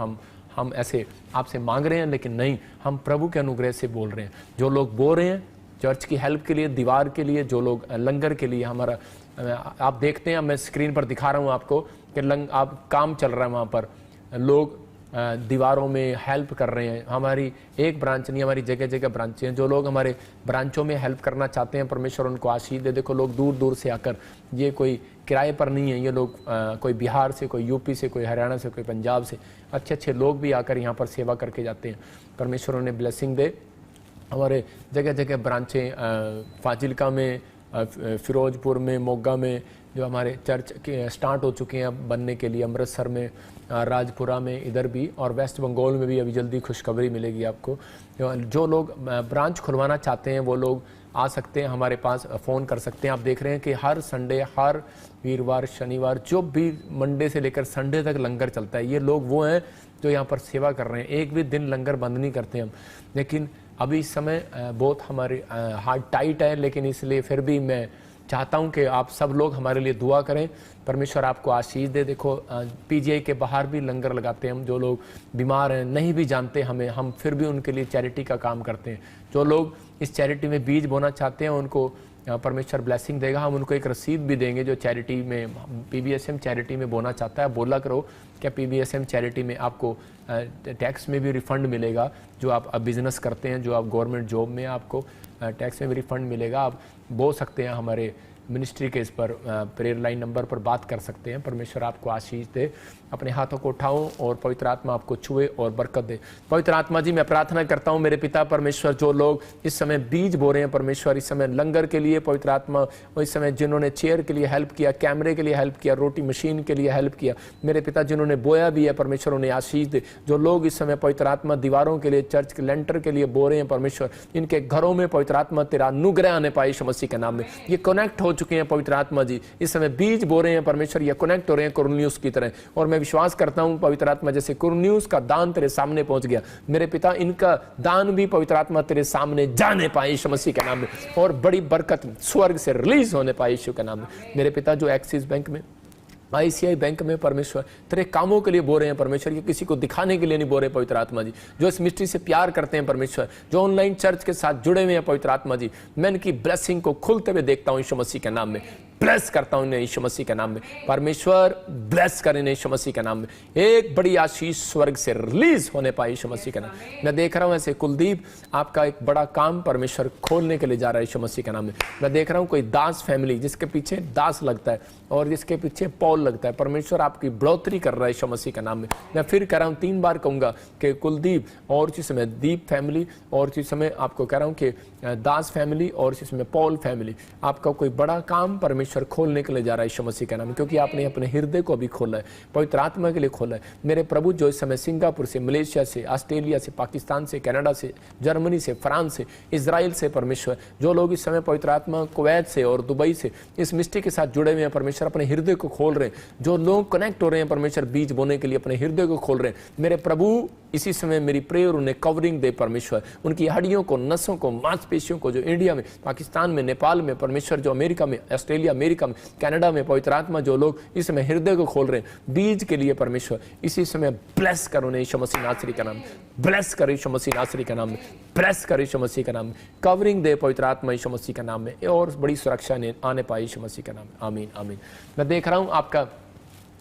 S1: हम ऐसे आपसे मांग रहे हैं, लेकिन नहीं, हम प्रभु के अनुग्रह से बोल रहे हैं। जो लोग बोल रहे हैं चर्च की हेल्प के लिए, दीवार के लिए, जो लोग लंगर के लिए, हमारा आप देखते हैं, मैं स्क्रीन पर दिखा रहा हूँ आपको कि आप काम चल रहा है वहाँ पर, लोग दीवारों में हेल्प कर रहे हैं। हमारी एक ब्रांच नहीं, हमारी जगह जगह ब्रांचें हैं। जो लोग हमारे ब्रांचों में हेल्प करना चाहते हैं, परमेश्वर उनको आशीष दे। देखो लोग दूर दूर से आकर, ये कोई किराए पर नहीं है, ये लोग कोई बिहार से, कोई यूपी से, कोई हरियाणा से, कोई पंजाब से, अच्छे अच्छे लोग भी आकर यहाँ पर सेवा करके जाते हैं। परमेश्वर उन्हें ब्लेसिंग दे। हमारे जगह जगह ब्रांचें फाजिलका में, फिरोजपुर में, मोगा में जो हमारे चर्च के स्टार्ट हो चुके हैं बनने के लिए, अमृतसर में, राजपुरा में, इधर भी, और वेस्ट बंगाल में भी अभी जल्दी खुशखबरी मिलेगी आपको। जो लोग ब्रांच खुलवाना चाहते हैं वो लोग आ सकते हैं, हमारे पास फ़ोन कर सकते हैं। आप देख रहे हैं कि हर संडे, हर वीरवार, शनिवार, जो भी मंडे से लेकर संडे तक लंगर चलता है। ये लोग वो हैं जो यहाँ पर सेवा कर रहे हैं। एक भी दिन लंगर बंद नहीं करते हम। लेकिन अभी इस समय बहुत हमारे हार्ट टाइट है, लेकिन इसलिए फिर भी मैं चाहता हूं कि आप सब लोग हमारे लिए दुआ करें। परमेश्वर आपको आशीष दे। देखो पीजीआई के बाहर भी लंगर लगाते हैं हम। जो लोग बीमार हैं, नहीं भी जानते हमें, हम फिर भी उनके लिए चैरिटी का काम करते हैं। जो लोग इस चैरिटी में बीज बोना चाहते हैं उनको परमेश्वर ब्लेसिंग देगा। हम उनको एक रसीद भी देंगे जो चैरिटी में, पीबीएसएम चैरिटी में बोना चाहता है। बोला करो क्या पीबीएसएम चैरिटी में आपको टैक्स में भी रिफ़ंड मिलेगा। जो आप बिज़नेस करते हैं, जो आप गवर्नमेंट जॉब में, आपको टैक्स में भी रिफ़ंड मिलेगा। आप बोल सकते हैं हमारे मिनिस्ट्री के इस पर प्रेयर लाइन नंबर पर बात कर सकते हैं। परमेश्वर आपको आशीष दे। अपने हाथों को उठाओ और पवित्र आत्मा आपको छुए और बरकत दे। पवित्र आत्मा जी, मैं प्रार्थना करता हूँ मेरे पिता परमेश्वर, जो लोग इस समय बीज बो रहे हैं परमेश्वर, इस समय लंगर के लिए पवित्र आत्मा, और इस समय जिन्होंने चेयर के लिए हेल्प किया, कैमरे के लिए हेल्प किया, रोटी मशीन के लिए हेल्प किया, मेरे पिता जिन्होंने बोया भी है परमेश्वर, उन्हें आशीष दे। जो लोग इस समय पवित्र आत्मा दीवारों के लिए, चर्च के लेंटर के लिए बो रहे हैं परमेश्वर, इनके घरों में पवित्र आत्मा तेरा अनुग्रह आने पाए यीशु मसीह के नाम में। ये कनेक्ट हो चुके हैं पवित्र आत्मा जी, इस समय बीज बो रहे हैं परमेश्वर, ये कनेक्ट हो रहे हैं कुरनियुस की तरह। और मैं विश्वास करता हूं पवित्र आत्मा जैसे कुरनियुस का दान तेरे सामने पहुंच गया, मेरे पिता इनका दान भी पवित्र आत्मा तेरे सामने जाने पाए यीशु मसीह के नाम में, और बड़ी बरकत स्वर्ग से रिलीज होने पाए यीशु के नाम में। मेरे पिता जो एक्सिस बैंक में, ICI बैंक में परमेश्वर तेरे कामों के लिए बो रहे हैं परमेश्वर, ये किसी को दिखाने के लिए नहीं बो रहे पवित्र आत्मा जी, जो इस मिस्ट्री से प्यार करते हैं परमेश्वर, जो ऑनलाइन चर्च के साथ जुड़े हुए हैं पवित्र आत्मा जी, मैं इनकी ब्लेसिंग को खुलते हुए देखता हूं यीशु मसीह के नाम में। ब्लेस करता हूं इन्हें यीशु मसीह के नाम में। परमेश्वर ब्लेस करें यीशु मसीह के नाम में। एक बड़ी आशीष स्वर्ग से रिलीज होने पाए यीशु मसीह के नाम में। मैं देख रहा हूं ऐसे कुलदीप आपका एक बड़ा काम परमेश्वर खोलने के लिए जा रहा है यीशु मसीह के नाम में। मैं देख रहा हूं कोई दास फैमिली जिसके पीछे दास लगता है और जिसके पीछे पौल लगता है, परमेश्वर आपकी बढ़ोतरी कर रहा है यीशु मसीह के नाम में। मैं फिर कह रहा हूं, 3 बार कहूंगा कि कुलदीप, और इसी समय दीप फैमिली, और इसी समय आपको कह रहा हूं कि दास फैमिली, और इसी समय पौल फैमिली, आपका कोई बड़ा काम परमेश्वर खोलने के लिए जा रहा है यीशु मसीह के नाम में, क्योंकि आपने अपने हृदय को अभी खोला है, पवित्र आत्मा के लिए खोला है। मेरे प्रभु जो इस समय सिंगापुर से, मलेशिया से, ऑस्ट्रेलिया से, पाकिस्तान से, कनाडा से, जर्मनी से, फ्रांस से, इजराइल से परमेश्वर, जो लोग इस समय पवित्र आत्मा कुवैत से और दुबई से इस मिस्ट्री के साथ जुड़े हुए हैं परमेश्वर, अपने हृदय को खोल रहे हैं। जो लोग कनेक्ट हो रहे हैं परमेश्वर बीज बोने के लिए, अपने हृदय को खोल रहे हैं। मेरे प्रभु इसी समय मेरी प्रेयर उन्हें कवरिंग दे परमेश्वर, उनकी हड्डियों को, नसों को, मांसपेशियों को, जो इंडिया में, पाकिस्तान में, नेपाल में परमेश्वर, जो अमेरिका में, ऑस्ट्रेलिया, अमेरिका में, कनाडा में पवित्र आत्मा, जो लोग इस समय हृदय को खोल रहे हैं बीज के लिए परमेश्वर, इसी समय ब्लेस करो उन्हें यीशु मसीह नासरी का नाम, ब्लेस कर यीशु मसीह नासरी का नाम में, ब्लेस कर यीशु मसीह का नाम में, कवरिंग दे पवित्र आत्मा यीशु मसीह का नाम में, और बड़ी सुरक्षा ने आने पाए यीशु मसीह का नाम में। आमीन आमीन। मैं देख रहा हूँ आपका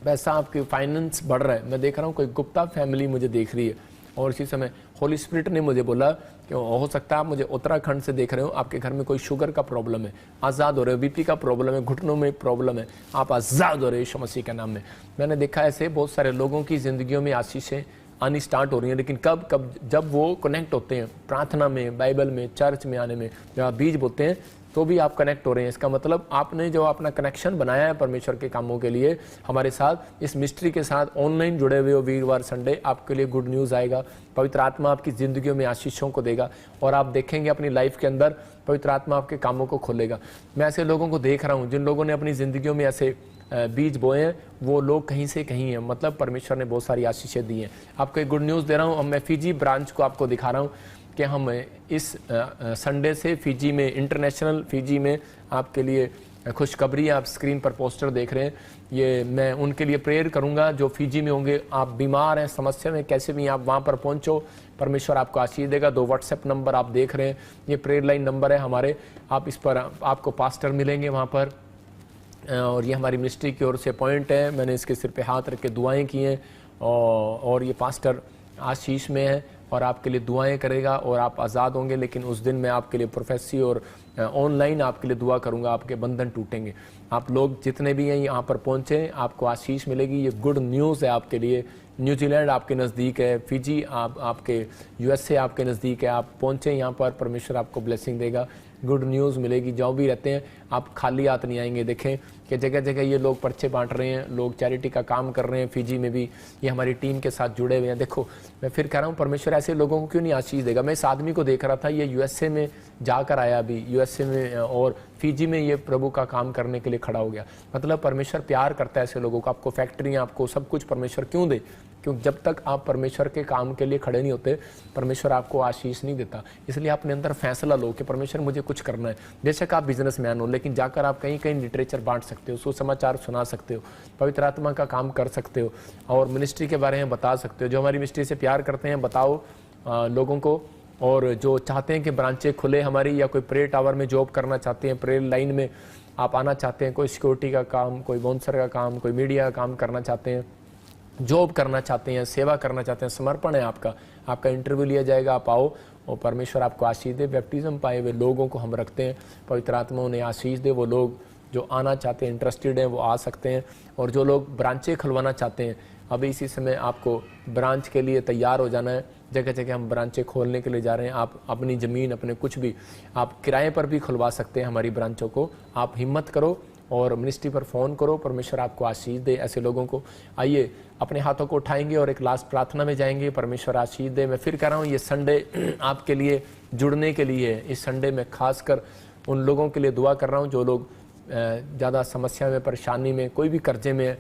S1: पैसा, आपके फाइनेंस बढ़ रहा है। मैं देख रहा हूँ कोई गुप्ता फैमिली मुझे देख रही है, और इसी समय होली स्पिरिट ने मुझे बोला कि हो सकता है आप मुझे उत्तराखंड से देख रहे हो, आपके घर में कोई शुगर का प्रॉब्लम है, आज़ाद हो रहे हो, बीपी का प्रॉब्लम है, घुटनों में प्रॉब्लम है, आप आज़ाद हो रहे हो यीशु मसीह के नाम में। मैंने देखा ऐसे बहुत सारे लोगों की ज़िंदगियों में आशीषें आनी स्टार्ट हो रही हैं, लेकिन कब जब वो कनेक्ट होते हैं प्रार्थना में, बाइबल में, चर्च में आने में, जब आप बीज बोते हैं तो भी आप कनेक्ट हो रहे हैं। इसका मतलब आपने जो अपना कनेक्शन बनाया है परमेश्वर के कामों के लिए हमारे साथ, इस मिस्ट्री के साथ ऑनलाइन जुड़े हुए हो, वीरवार संडे आपके लिए गुड न्यूज़ आएगा। पवित्र आत्मा आपकी ज़िंदगियों में आशीषों को देगा, और आप देखेंगे अपनी लाइफ के अंदर पवित्र आत्मा आपके कामों को खोलेगा। मैं ऐसे लोगों को देख रहा हूँ जिन लोगों ने अपनी ज़िंदगियों में ऐसे बीज बोए हैं, वो लोग कहीं से कहीं हैं, मतलब परमेश्वर ने बहुत सारी आशीषें दी हैं। आपको एक गुड न्यूज़ दे रहा हूँ, मैं फिजी ब्रांच को आपको दिखा रहा हूँ कि हम इस संडे से फिजी में, इंटरनेशनल फिजी में आपके लिए खुशखबरी आप स्क्रीन पर पोस्टर देख रहे हैं, ये मैं उनके लिए प्रेयर करूंगा जो फिजी में होंगे। आप बीमार हैं, समस्या में, कैसे भी आप वहां पर पहुंचो, परमेश्वर आपको आशीष देगा। 2 व्हाट्सएप नंबर आप देख रहे हैं, ये प्रेयर लाइन नंबर है हमारे, आप इस पर आपको पास्टर मिलेंगे वहाँ पर, और ये हमारी मिनिस्ट्री की ओर से पॉइंट है। मैंने इसके सिर पे हाथ रख के दुआएं की हैं, और ये पास्टर आशीष में है और आपके लिए दुआएं करेगा और आप आज़ाद होंगे। लेकिन उस दिन मैं आपके लिए प्रोफेसी और ऑनलाइन आपके लिए दुआ करूंगा, आपके बंधन टूटेंगे। आप लोग जितने भी हैं यहाँ पर पहुँचे, आपको आशीष मिलेगी। ये गुड न्यूज़ है आपके लिए। न्यूजीलैंड आपके नज़दीक है, फिजी आपके यूएसए आपके नज़दीक है, आप पहुँचे यहाँ पर, परमेश्वर आपको ब्लेसिंग देगा, गुड न्यूज़ मिलेगी। जहाँ भी रहते हैं आप खाली हाथ नहीं आएंगे। देखें कि जगह जगह ये लोग पर्चे बांट रहे हैं, लोग चैरिटी का काम कर रहे हैं। फिजी में भी ये हमारी टीम के साथ जुड़े हुए हैं। देखो मैं फिर कह रहा हूँ, परमेश्वर ऐसे लोगों को क्यों नहीं आशीष देगा। मैं इस आदमी को देख रहा था, ये यूएसए में जाकर आया, अभी यूएसए में और फिजी में ये प्रभु का काम करने के लिए खड़ा हो गया। मतलब परमेश्वर प्यार करता है ऐसे लोगों को। आपको फैक्ट्रियाँ, आपको सब कुछ परमेश्वर क्यों दे? क्योंकि जब तक आप परमेश्वर के काम के लिए खड़े नहीं होते, परमेश्वर आपको आशीष नहीं देता। इसलिए अपने अंदर फैसला लो कि परमेश्वर मुझे कुछ करना है। बेशक आप बिजनेसमैन हो, लेकिन जाकर आप कहीं कहीं लिटरेचर बांट सकते हो, सुसमाचार सुना सकते हो, पवित्र आत्मा का काम कर सकते हो, और मिनिस्ट्री के बारे में बता सकते हो। जो हमारी मिनिस्ट्री से प्यार करते हैं बताओ लोगों को, और जो चाहते हैं कि ब्रांचें खुले हमारी, या कोई प्रेयर टावर में जॉब करना चाहते हैं, प्रेयर लाइन में आप आना चाहते हैं, कोई सिक्योरिटी का काम, कोई बाउंसर का काम, कोई मीडिया का काम करना चाहते हैं, जॉब करना चाहते हैं, सेवा करना चाहते हैं, समर्पण है आपका इंटरव्यू लिया जाएगा। आप आओ और परमेश्वर आपको आशीष दे। बैप्टिज्म पाए हुए लोगों को हम रखते हैं, पवित्र आत्मा उन्हें आशीष दे। वो लोग जो आना चाहते हैं, इंटरेस्टेड हैं, वो आ सकते हैं। और जो लोग ब्रांचें खुलवाना चाहते हैं, अभी इसी समय आपको ब्रांच के लिए तैयार हो जाना है। जगह जगह हम ब्रांचें खोलने के लिए जा रहे हैं। आप अपनी ज़मीन, अपने कुछ भी आप किराए पर भी खुलवा सकते हैं हमारी ब्रांचों को। आप हिम्मत करो और मिनिस्ट्री पर फ़ोन करो, परमेश्वर आपको आशीष दे ऐसे लोगों को। आइए अपने हाथों को उठाएंगे और एक लास्ट प्रार्थना में जाएंगे। परमेश्वर आशीष दे। मैं फिर कह रहा हूँ, ये संडे आपके लिए जुड़ने के लिए है। इस संडे में खासकर उन लोगों के लिए दुआ कर रहा हूँ जो लोग ज़्यादा समस्या में, परेशानी में, कोई भी कर्जे में है।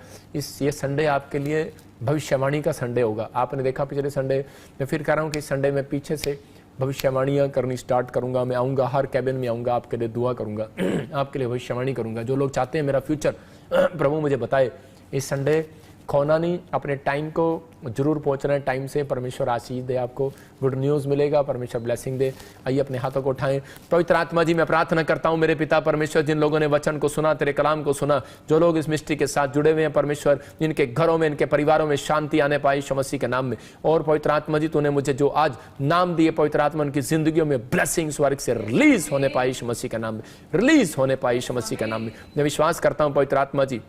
S1: ये संडे आपके लिए भविष्यवाणी का संडे होगा। आपने देखा पिछले संडे, मैं फिर कह रहा हूँ कि इस संडे में पीछे से भविष्यवाणियाँ करनी स्टार्ट करूँगा। मैं आऊँगा, हर कैबिन में आऊँगा, आपके लिए दुआ करूँगा, आपके लिए भविष्यवाणी करूँगा। जो लोग चाहते हैं मेरा फ्यूचर प्रभु मुझे बताए, इस संडे खोना नहीं, अपने टाइम को जरूर पहुंचना है टाइम से। परमेश्वर आशीष दे, आपको गुड न्यूज़ मिलेगा, परमेश्वर ब्लेसिंग दे। आइए अपने हाथों को उठाएं। पवित्र आत्मा जी, मैं प्रार्थना करता हूं मेरे पिता परमेश्वर, जिन लोगों ने वचन को सुना, तेरे कलाम को सुना, जो लोग इस मिस्ट्री के साथ जुड़े हुए हैं परमेश्वर, जिनके घरों में, इनके परिवारों में शांति आने पाई यीशु मसीह के नाम में। और पवित्र आत्मा जी, तूने मुझे जो आज नाम दिए, पवित्र आत्मा उनकी जिंदगियों में ब्लेसिंग स्वर्ग से रिलीज होने पाई यीशु मसीह के नाम में, रिलीज होने पाई यीशु मसीह के नाम में। मैं विश्वास करता हूं पवित्र आत्मा जी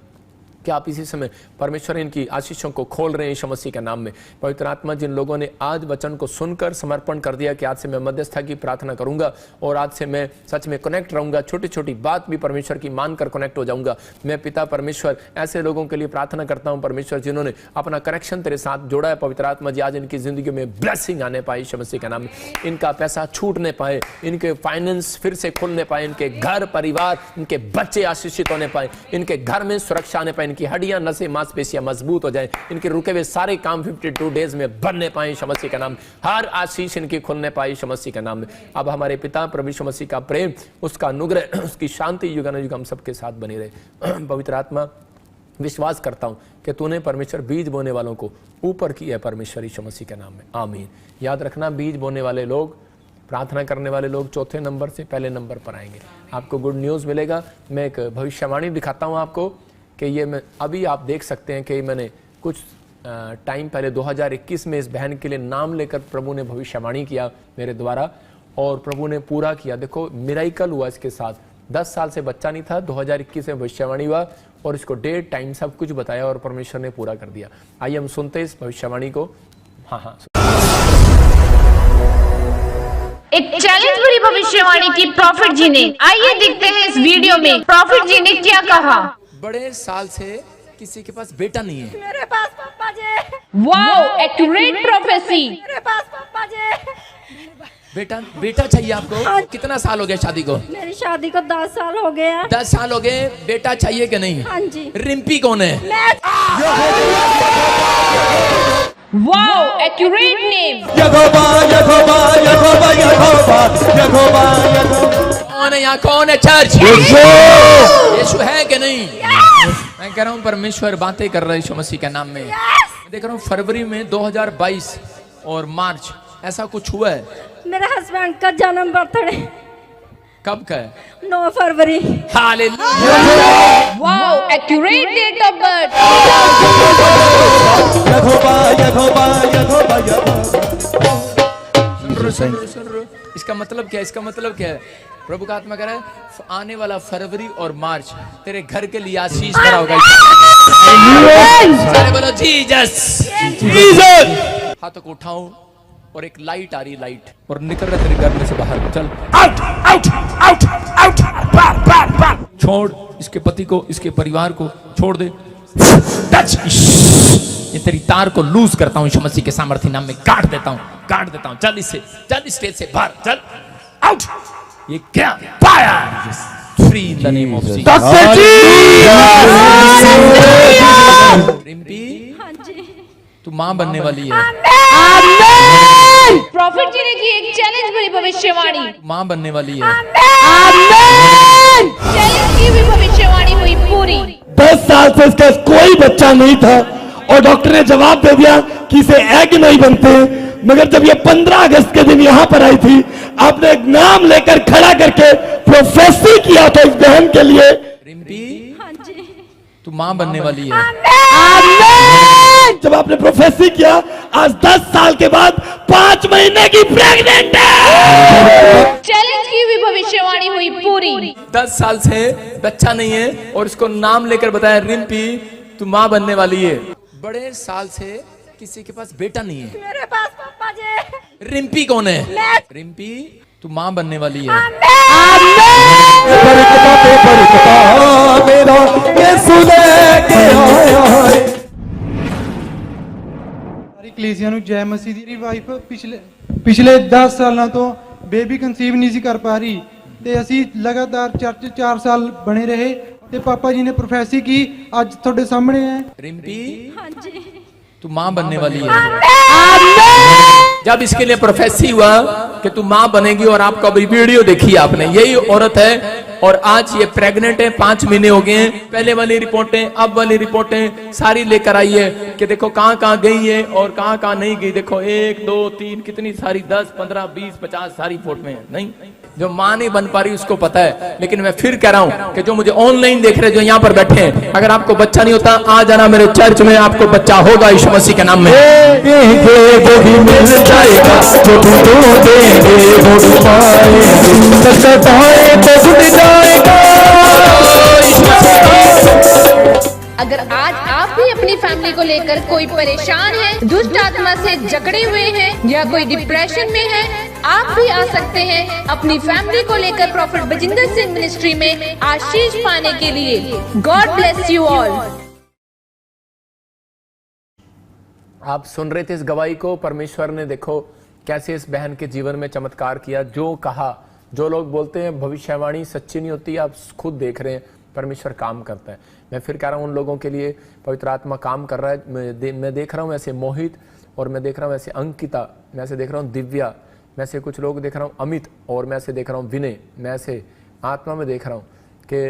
S1: कि आप इसी समय परमेश्वर इनकी आशीषों को खोल रहे हैं यीशु मसीह के नाम में। पवित्र आत्मा, जिन लोगों ने आज वचन को सुनकर समर्पण कर दिया कि आज से मैं मध्यस्थता की प्रार्थना करूंगा और आज से मैं सच में कनेक्ट रहूंगा, छोटी छोटी बात भी परमेश्वर की मानकर कनेक्ट हो जाऊंगा। मैं पिता परमेश्वर ऐसे लोगों के लिए प्रार्थना करता हूं परमेश्वर, जिन्होंने अपना कनेक्शन तेरे साथ जोड़ा है। पवित्र आत्मा जी, आज इनकी जिंदगी में ब्लेसिंग आने पाए यीशु मसीह के नाम में, इनका पैसा छूटने पाए, इनके फाइनेंस फिर से खुलने पाए, इनके घर परिवार, इनके बच्चे आशीषित होने पाए, इनके घर में सुरक्षा आने पाए, इनकी हड्डियां, नसें, मांसपेशियां मजबूत हो जाए, इनके रुके हुए सारे काम 52 डेज में बनने पाए यीशु मसीह का नाम। हर आशीष इनकी खुलने पाए यीशु मसीह का नाम में। अब हमारे पिता प्रभु यीशु मसीह का प्रेम, उसका अनुग्रह, उसकी शांति युगानुयुग हम सबके साथ बनी रहे। पवित्र आत्मा, विश्वास करता हूं कि तूने परमेश्वर बीज बोने वालों को ऊपर किया है परमेश्वर यीशु मसीह के नाम में, आमीन। याद रखना, बीज बोने वाले लोग, प्रार्थना करने वाले लोग चौथे नंबर से पहले नंबर पर आएंगे। आपको गुड न्यूज़ मिलेगा। मैं एक भविष्यवाणी दिखाता हूं आपको कि ये मैं अभी आप देख सकते हैं कि मैंने कुछ टाइम पहले 2021 में इस बहन के लिए नाम लेकर प्रभु ने भविष्यवाणी किया मेरे द्वारा, और प्रभु ने पूरा किया। देखो मिराइकल हुआ इसके साथ। 10 साल से बच्चा नहीं था, 2021 में भविष्यवाणी हुआ और इसको डेट टाइम सब कुछ बताया और परमेश्वर ने पूरा कर दिया। आइए हम सुनते हैं इस भविष्यवाणी को। हाँ,
S7: एक चैलेंज भरी भविष्यवाणी की प्रॉफिट जी ने। आइए देखते हैं इस वीडियो में प्रॉफिट जी ने क्या कहा।
S1: बड़े साल से किसी के पास बेटा नहीं है।
S8: मेरे पास पापा जी।
S7: Wow, accurate prophecy.
S8: मेरे पास पापा जी।
S1: बेटा चाहिए आपको?
S8: हाँ।
S1: कितना साल हो गया शादी को?
S8: मेरी शादी को 10 साल हो गया।
S1: 10 साल हो गए, बेटा चाहिए कि नहीं?
S8: हाँ जी।
S1: रिम्पी कौन है?
S7: Wow, accurate name.
S1: कौन है में यहाँ कौन है चर्च? यीशु है कि नहीं? मैं कह रहा हूँ परमेश्वर बातें कर रहा है यीशु मसीह के नाम में। मैं देख रहा हूँ फरवरी में 2022 और मार्च ऐसा कुछ हुआ है।
S8: मेरे हस्बैंड का जन्म बर्थडे
S1: कब का है?
S8: 9 फरवरी।
S1: Hallelujah.
S7: Wow, accurate date of birth.
S1: सुन रो। इसका मतलब क्या है? इसका मतलब क्या है? प्रभु का आत्मा कह रहा है आने वाला फरवरी और मार्च तेरे घर के लिए आशीष भरा होगा। सारे बोलो जीसस। हाथों को उठाओ और एक लाइट आ रही, लाइट, और निकल रहा तेरे घर में से बाहर। चल आउट आउट आउट आउट, बार। छोड़ इसके पति को, इसके परिवार को छोड़ दे। टच। ये तेरी तार को लूज करता हूं यीशु मसीह के सामर्थ्य नाम में, काट देता हूं। चल इससे, चल स्टेज से बाहर, चल आउट। ये क्या fire free in the name of Jesus. Rimpy,
S8: हाँ जी।
S1: तू मां बनने वाली है।
S7: प्रॉफिट जी ने की एक चैलेंज भरी भविष्यवाणी।
S1: मां बनने वाली है।
S7: चैलेंज की हुई भविष्यवाणी हुई पूरी।
S9: 10 साल से इसका कोई बच्चा नहीं था और डॉक्टर ने जवाब दे दिया कि इसे एग नहीं बनते। मगर जब ये 15 अगस्त के दिन यहाँ पर आई थी, आपने एक नाम लेकर खड़ा करके प्रोफेसी किया था इस बहन के लिए।
S1: रिम्पी,
S8: हाँ जी।
S1: तू मां बनने वाली है।
S9: जब आपने प्रोफेसी किया, आज 10 साल के बाद 5 महीने की प्रेग्नेंट है।
S7: चैलेंज की हुई भविष्यवाणी हुई पूरी।
S1: 10 साल से बच्चा नहीं है और इसको नाम लेकर बताया रिम्पी तू मां बनने वाली है। बड़े साल से किसी के पास बेटा नहीं है।
S8: मेरे पास पापा जी।
S1: रिम्पी कौन है? रिम्पी तू मां बनने वाली है।
S10: ਕਲੀਸਿਆ ਨੂੰ ਜੈ ਮਸੀਹ ਦੀ ਵਾਈਫ ਪਿਛਲੇ 10 ਸਾਲਾਂ ਤੋਂ ਬੇਬੀ ਕਨਸੀਵ ਨਹੀਂ ਸੀ ਕਰ ਪਾ ਰਹੀ ਤੇ ਅਸੀਂ ਲਗਾਤਾਰ ਚਰਚ 4 ਸਾਲ ਬਣੇ ਰਹੇ ਤੇ ਪਾਪਾ ਜੀ ਨੇ ਪ੍ਰੋਫੈਸੀ ਕੀ ਅੱਜ ਤੁਹਾਡੇ ਸਾਹਮਣੇ ਹੈ।
S1: रिम्पी,
S8: हाँ जी।
S1: तू मां बनने वाली है। जब इसके लिए प्रोफेसी हुआ कि तू मां बनेगी और आपको अभी वीडियो देखी आपने, यही औरत है और आज ये प्रेग्नेंट है। 5 महीने हो गए हैं। पहले वाली रिपोर्टें, अब वाली रिपोर्टें सारी लेकर आई है कि देखो कहां कहां गई है और कहां कहां नहीं गई। देखो 1 2 3 कितनी सारी 10 15 20 50 सारी फोटो हैं। नहीं, जो मां नहीं बन पा रही उसको पता है। लेकिन मैं फिर कह रहा हूं कि जो मुझे ऑनलाइन देख रहे, जो यहाँ पर बैठे हैं, अगर आपको बच्चा नहीं होता आ जाना मेरे चर्च में, आपको बच्चा होगा यीशु मसीह के नाम में।
S7: अगर आज आप भी अपनी फैमिली को लेकर कोई परेशान है, दुष्ट आत्मा से जकड़े हुए हैं या कोई डिप्रेशन में है, आप भी आ सकते हैं अपनी फैमिली को लेकर प्रॉफिट बजिंदर सिंह मिनिस्ट्री में आशीष पाने के लिए। God bless you all.
S1: आप सुन रहे थे इस गवाही को। परमेश्वर ने देखो कैसे इस बहन के जीवन में चमत्कार किया। जो कहा, जो लोग बोलते हैं भविष्यवाणी सच्ची नहीं होती, आप खुद देख रहे हैं परमेश्वर काम करता है। मैं फिर कह रहा हूँ उन लोगों के लिए पवित्र आत्मा काम कर रहा है। मैं देख रहा हूँ ऐसे मोहित, और मैं देख रहा हूँ ऐसे अंकिता, मैं ऐसे देख रहा हूँ दिव्या, मैं ऐसे कुछ लोग देख रहा हूँ अमित, और मैं ऐसे देख रहा हूँ विनय। मैं ऐसे आत्मा में देख रहा हूँ कि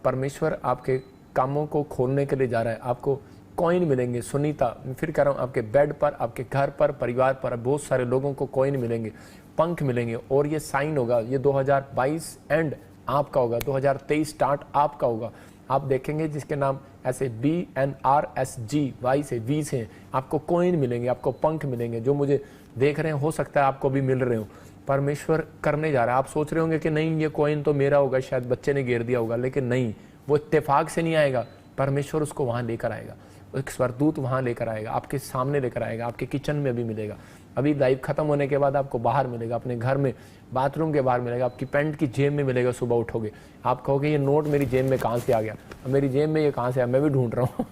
S1: परमेश्वर आपके कामों को खोलने के लिए जा रहा है। आपको कॉइन मिलेंगे। सुनीता, मैं फिर कह रहा हूँ आपके बेड पर, आपके घर पर, परिवार पर बहुत सारे लोगों को कॉइन मिलेंगे, पंख मिलेंगे, और ये साइन होगा। ये 2022 एंड आपका होगा, 2023 स्टार्ट आपका होगा। आप देखेंगे जिसके नाम ऐसे BNRSGY से V से आपको कॉइन मिलेंगे, आपको पंख मिलेंगे। जो मुझे देख रहे हैं हो सकता है आपको भी मिल रहे हो। परमेश्वर करने जा रहा है। आप सोच रहे होंगे कि नहीं ये कॉइन तो मेरा होगा, शायद बच्चे ने घेर दिया होगा, लेकिन नहीं, वो इत्तेफाक से नहीं आएगा। परमेश्वर उसको वहां लेकर आएगा, एक स्वरदूत वहां लेकर आएगा, आपके सामने लेकर आएगा, आपके किचन में भी मिलेगा। अभी लाइव खत्म होने के बाद आपको बाहर मिलेगा, अपने घर में, बाथरूम के बाहर मिलेगा, आपकी पैंट की जेब में मिलेगा। सुबह उठोगे आप कहोगे ये नोट मेरी जेब में कहाँ से आ गया, मेरी जेब में ये कहाँ से आया, मैं भी ढूंढ रहा हूँ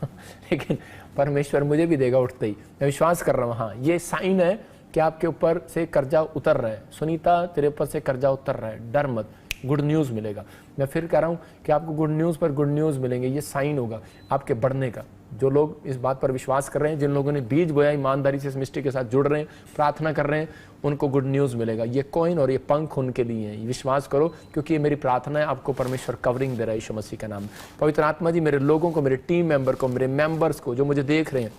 S1: लेकिन परमेश्वर मुझे भी देगा उठते ही, मैं विश्वास कर रहा हूँ। हाँ, ये साइन है कि आपके ऊपर से कर्जा उतर रहा है। सुनीता, तेरे ऊपर से कर्जा उतर रहा है, डर मत। गुड न्यूज़ मिलेगा। मैं फिर कह रहा हूँ कि आपको गुड न्यूज़ पर गुड न्यूज़ मिलेंगे, ये साइन होगा आपके बढ़ने का। जो लोग इस बात पर विश्वास कर रहे हैं, जिन लोगों ने बीज बोया, ईमानदारी से इस मिस्ट्री के साथ जुड़ रहे हैं, प्रार्थना कर रहे हैं, उनको गुड न्यूज़ मिलेगा। ये कॉइन और ये पंख उनके लिए हैं, विश्वास करो, क्योंकि ये मेरी प्रार्थना है। आपको परमेश्वर कवरिंग दे रहा है यीशु मसीह का नाम में। पवित्र आत्मा जी मेरे लोगों को, मेरे टीम मेंबर को, मेरे मेंबर्स को, जो मुझे देख रहे हैं,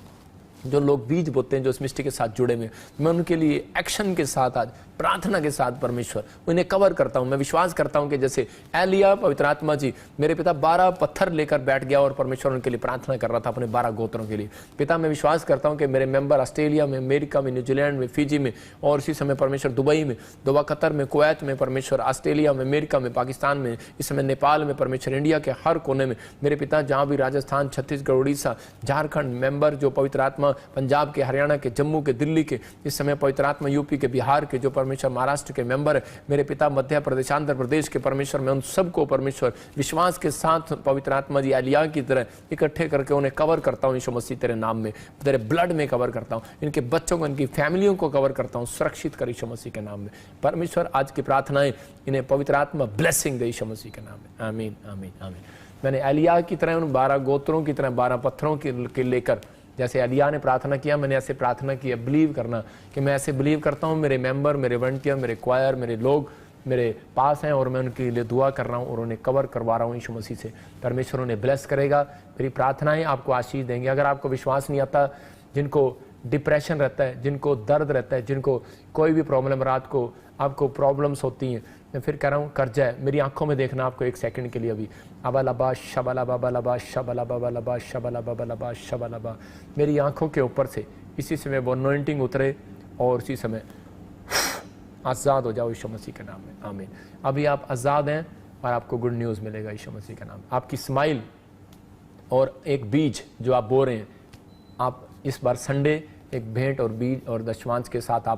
S1: जो लोग बीज बोते हैं, जो इस मिस्ट्री के साथ जुड़े हुए, मैं उनके लिए एक्शन के साथ, आज प्रार्थना के साथ परमेश्वर उन्हें कवर करता हूं। मैं विश्वास करता हूं कि जैसे एलिया, पवित्र आत्मा जी मेरे पिता 12 पत्थर लेकर बैठ गया और परमेश्वर उनके लिए प्रार्थना कर रहा था अपने 12 गोत्रों के लिए। पिता मैं विश्वास करता हूं कि मेरे मेंबर ऑस्ट्रेलिया में, अमेरिका में, न्यूजीलैंड में, फिजी में, और इसी समय परमेश्वर दुबई में, दुबई, कतर में, कुवैत में, परमेश्वर ऑस्ट्रेलिया में, अमेरिका में, पाकिस्तान में, इस समय नेपाल में, परमेश्वर इंडिया के हर कोने में मेरे पिता, जहाँ भी राजस्थान, छत्तीसगढ़, उड़ीसा, झारखंड मेंबर, जो पवित्र आत्मा पंजाब के, हरियाणा के, जम्मू के, दिल्ली के, इस समय पवित्र आत्मा यूपी के, बिहार के, जो परमेश्वर महाराष्ट्र के मेंबर है, मेरे पिता मध्य प्रदेश, आंध्र प्रदेश के, परमेश्वर मैं उन सबको परमेश्वर विश्वास के साथ पवित्र आत्मा जी एलिया की तरह इकट्ठे करके उन्हें कवर करता हूं यीशु मसीह तेरे नाम में, तेरे ब्लड में कवर करता हूं, इनके बच्चों को, इनकी फैमिलियों को कवर करता हूं, सुरक्षित कर यीशु मसीह के नाम में। परमेश्वर आज की प्रार्थनाएं इन्हें पवित्र आत्मा ब्लेसिंग दे यीशु मसीह के नाम में। आमीन, आमीन, आमीन। मैंने एलिया की तरह उन 12 गोत्रों की तरह 12 पत्थरों के लेकर, जैसे एलिया ने प्रार्थना किया, मैंने ऐसे प्रार्थना की है। बिलीव करना कि मैं ऐसे बिलीव करता हूँ, मेरे मेंबर, मेरे वॉलंटियर, मेरे क्वायर, मेरे लोग मेरे पास हैं और मैं उनके लिए दुआ कर रहा हूँ और उन्हें कवर करवा रहा हूँ यीशु मसीह से। परमेश्वर उन्हें ब्लेस करेगा, मेरी प्रार्थनाएं आपको आशीष देंगे। अगर आपको विश्वास नहीं आता, जिनको डिप्रेशन रहता है, जिनको दर्द रहता है, जिनको कोई भी प्रॉब्लम, रात को आपको प्रॉब्लम्स होती हैं, मैं फिर कह रहा हूँ कर्जा है, मेरी आंखों में देखना आपको एक सेकंड के लिए अभी। अबालबा शबला बाबा शबला बाबा शबला बाबा शबला, मेरी आंखों के ऊपर से इसी समय वो अनॉइंटिंग उतरे और इसी समय आज़ाद हो जाओ यीशु मसीह के नाम में। आमीन। अभी आप आज़ाद हैं और आपको गुड न्यूज़ मिलेगा यीशु मसीह के नाम। आपकी स्माइल और एक बीज जो आप बो रहे हैं, आप इस बार संडे एक भेंट और बीज और दशमांश के साथ आप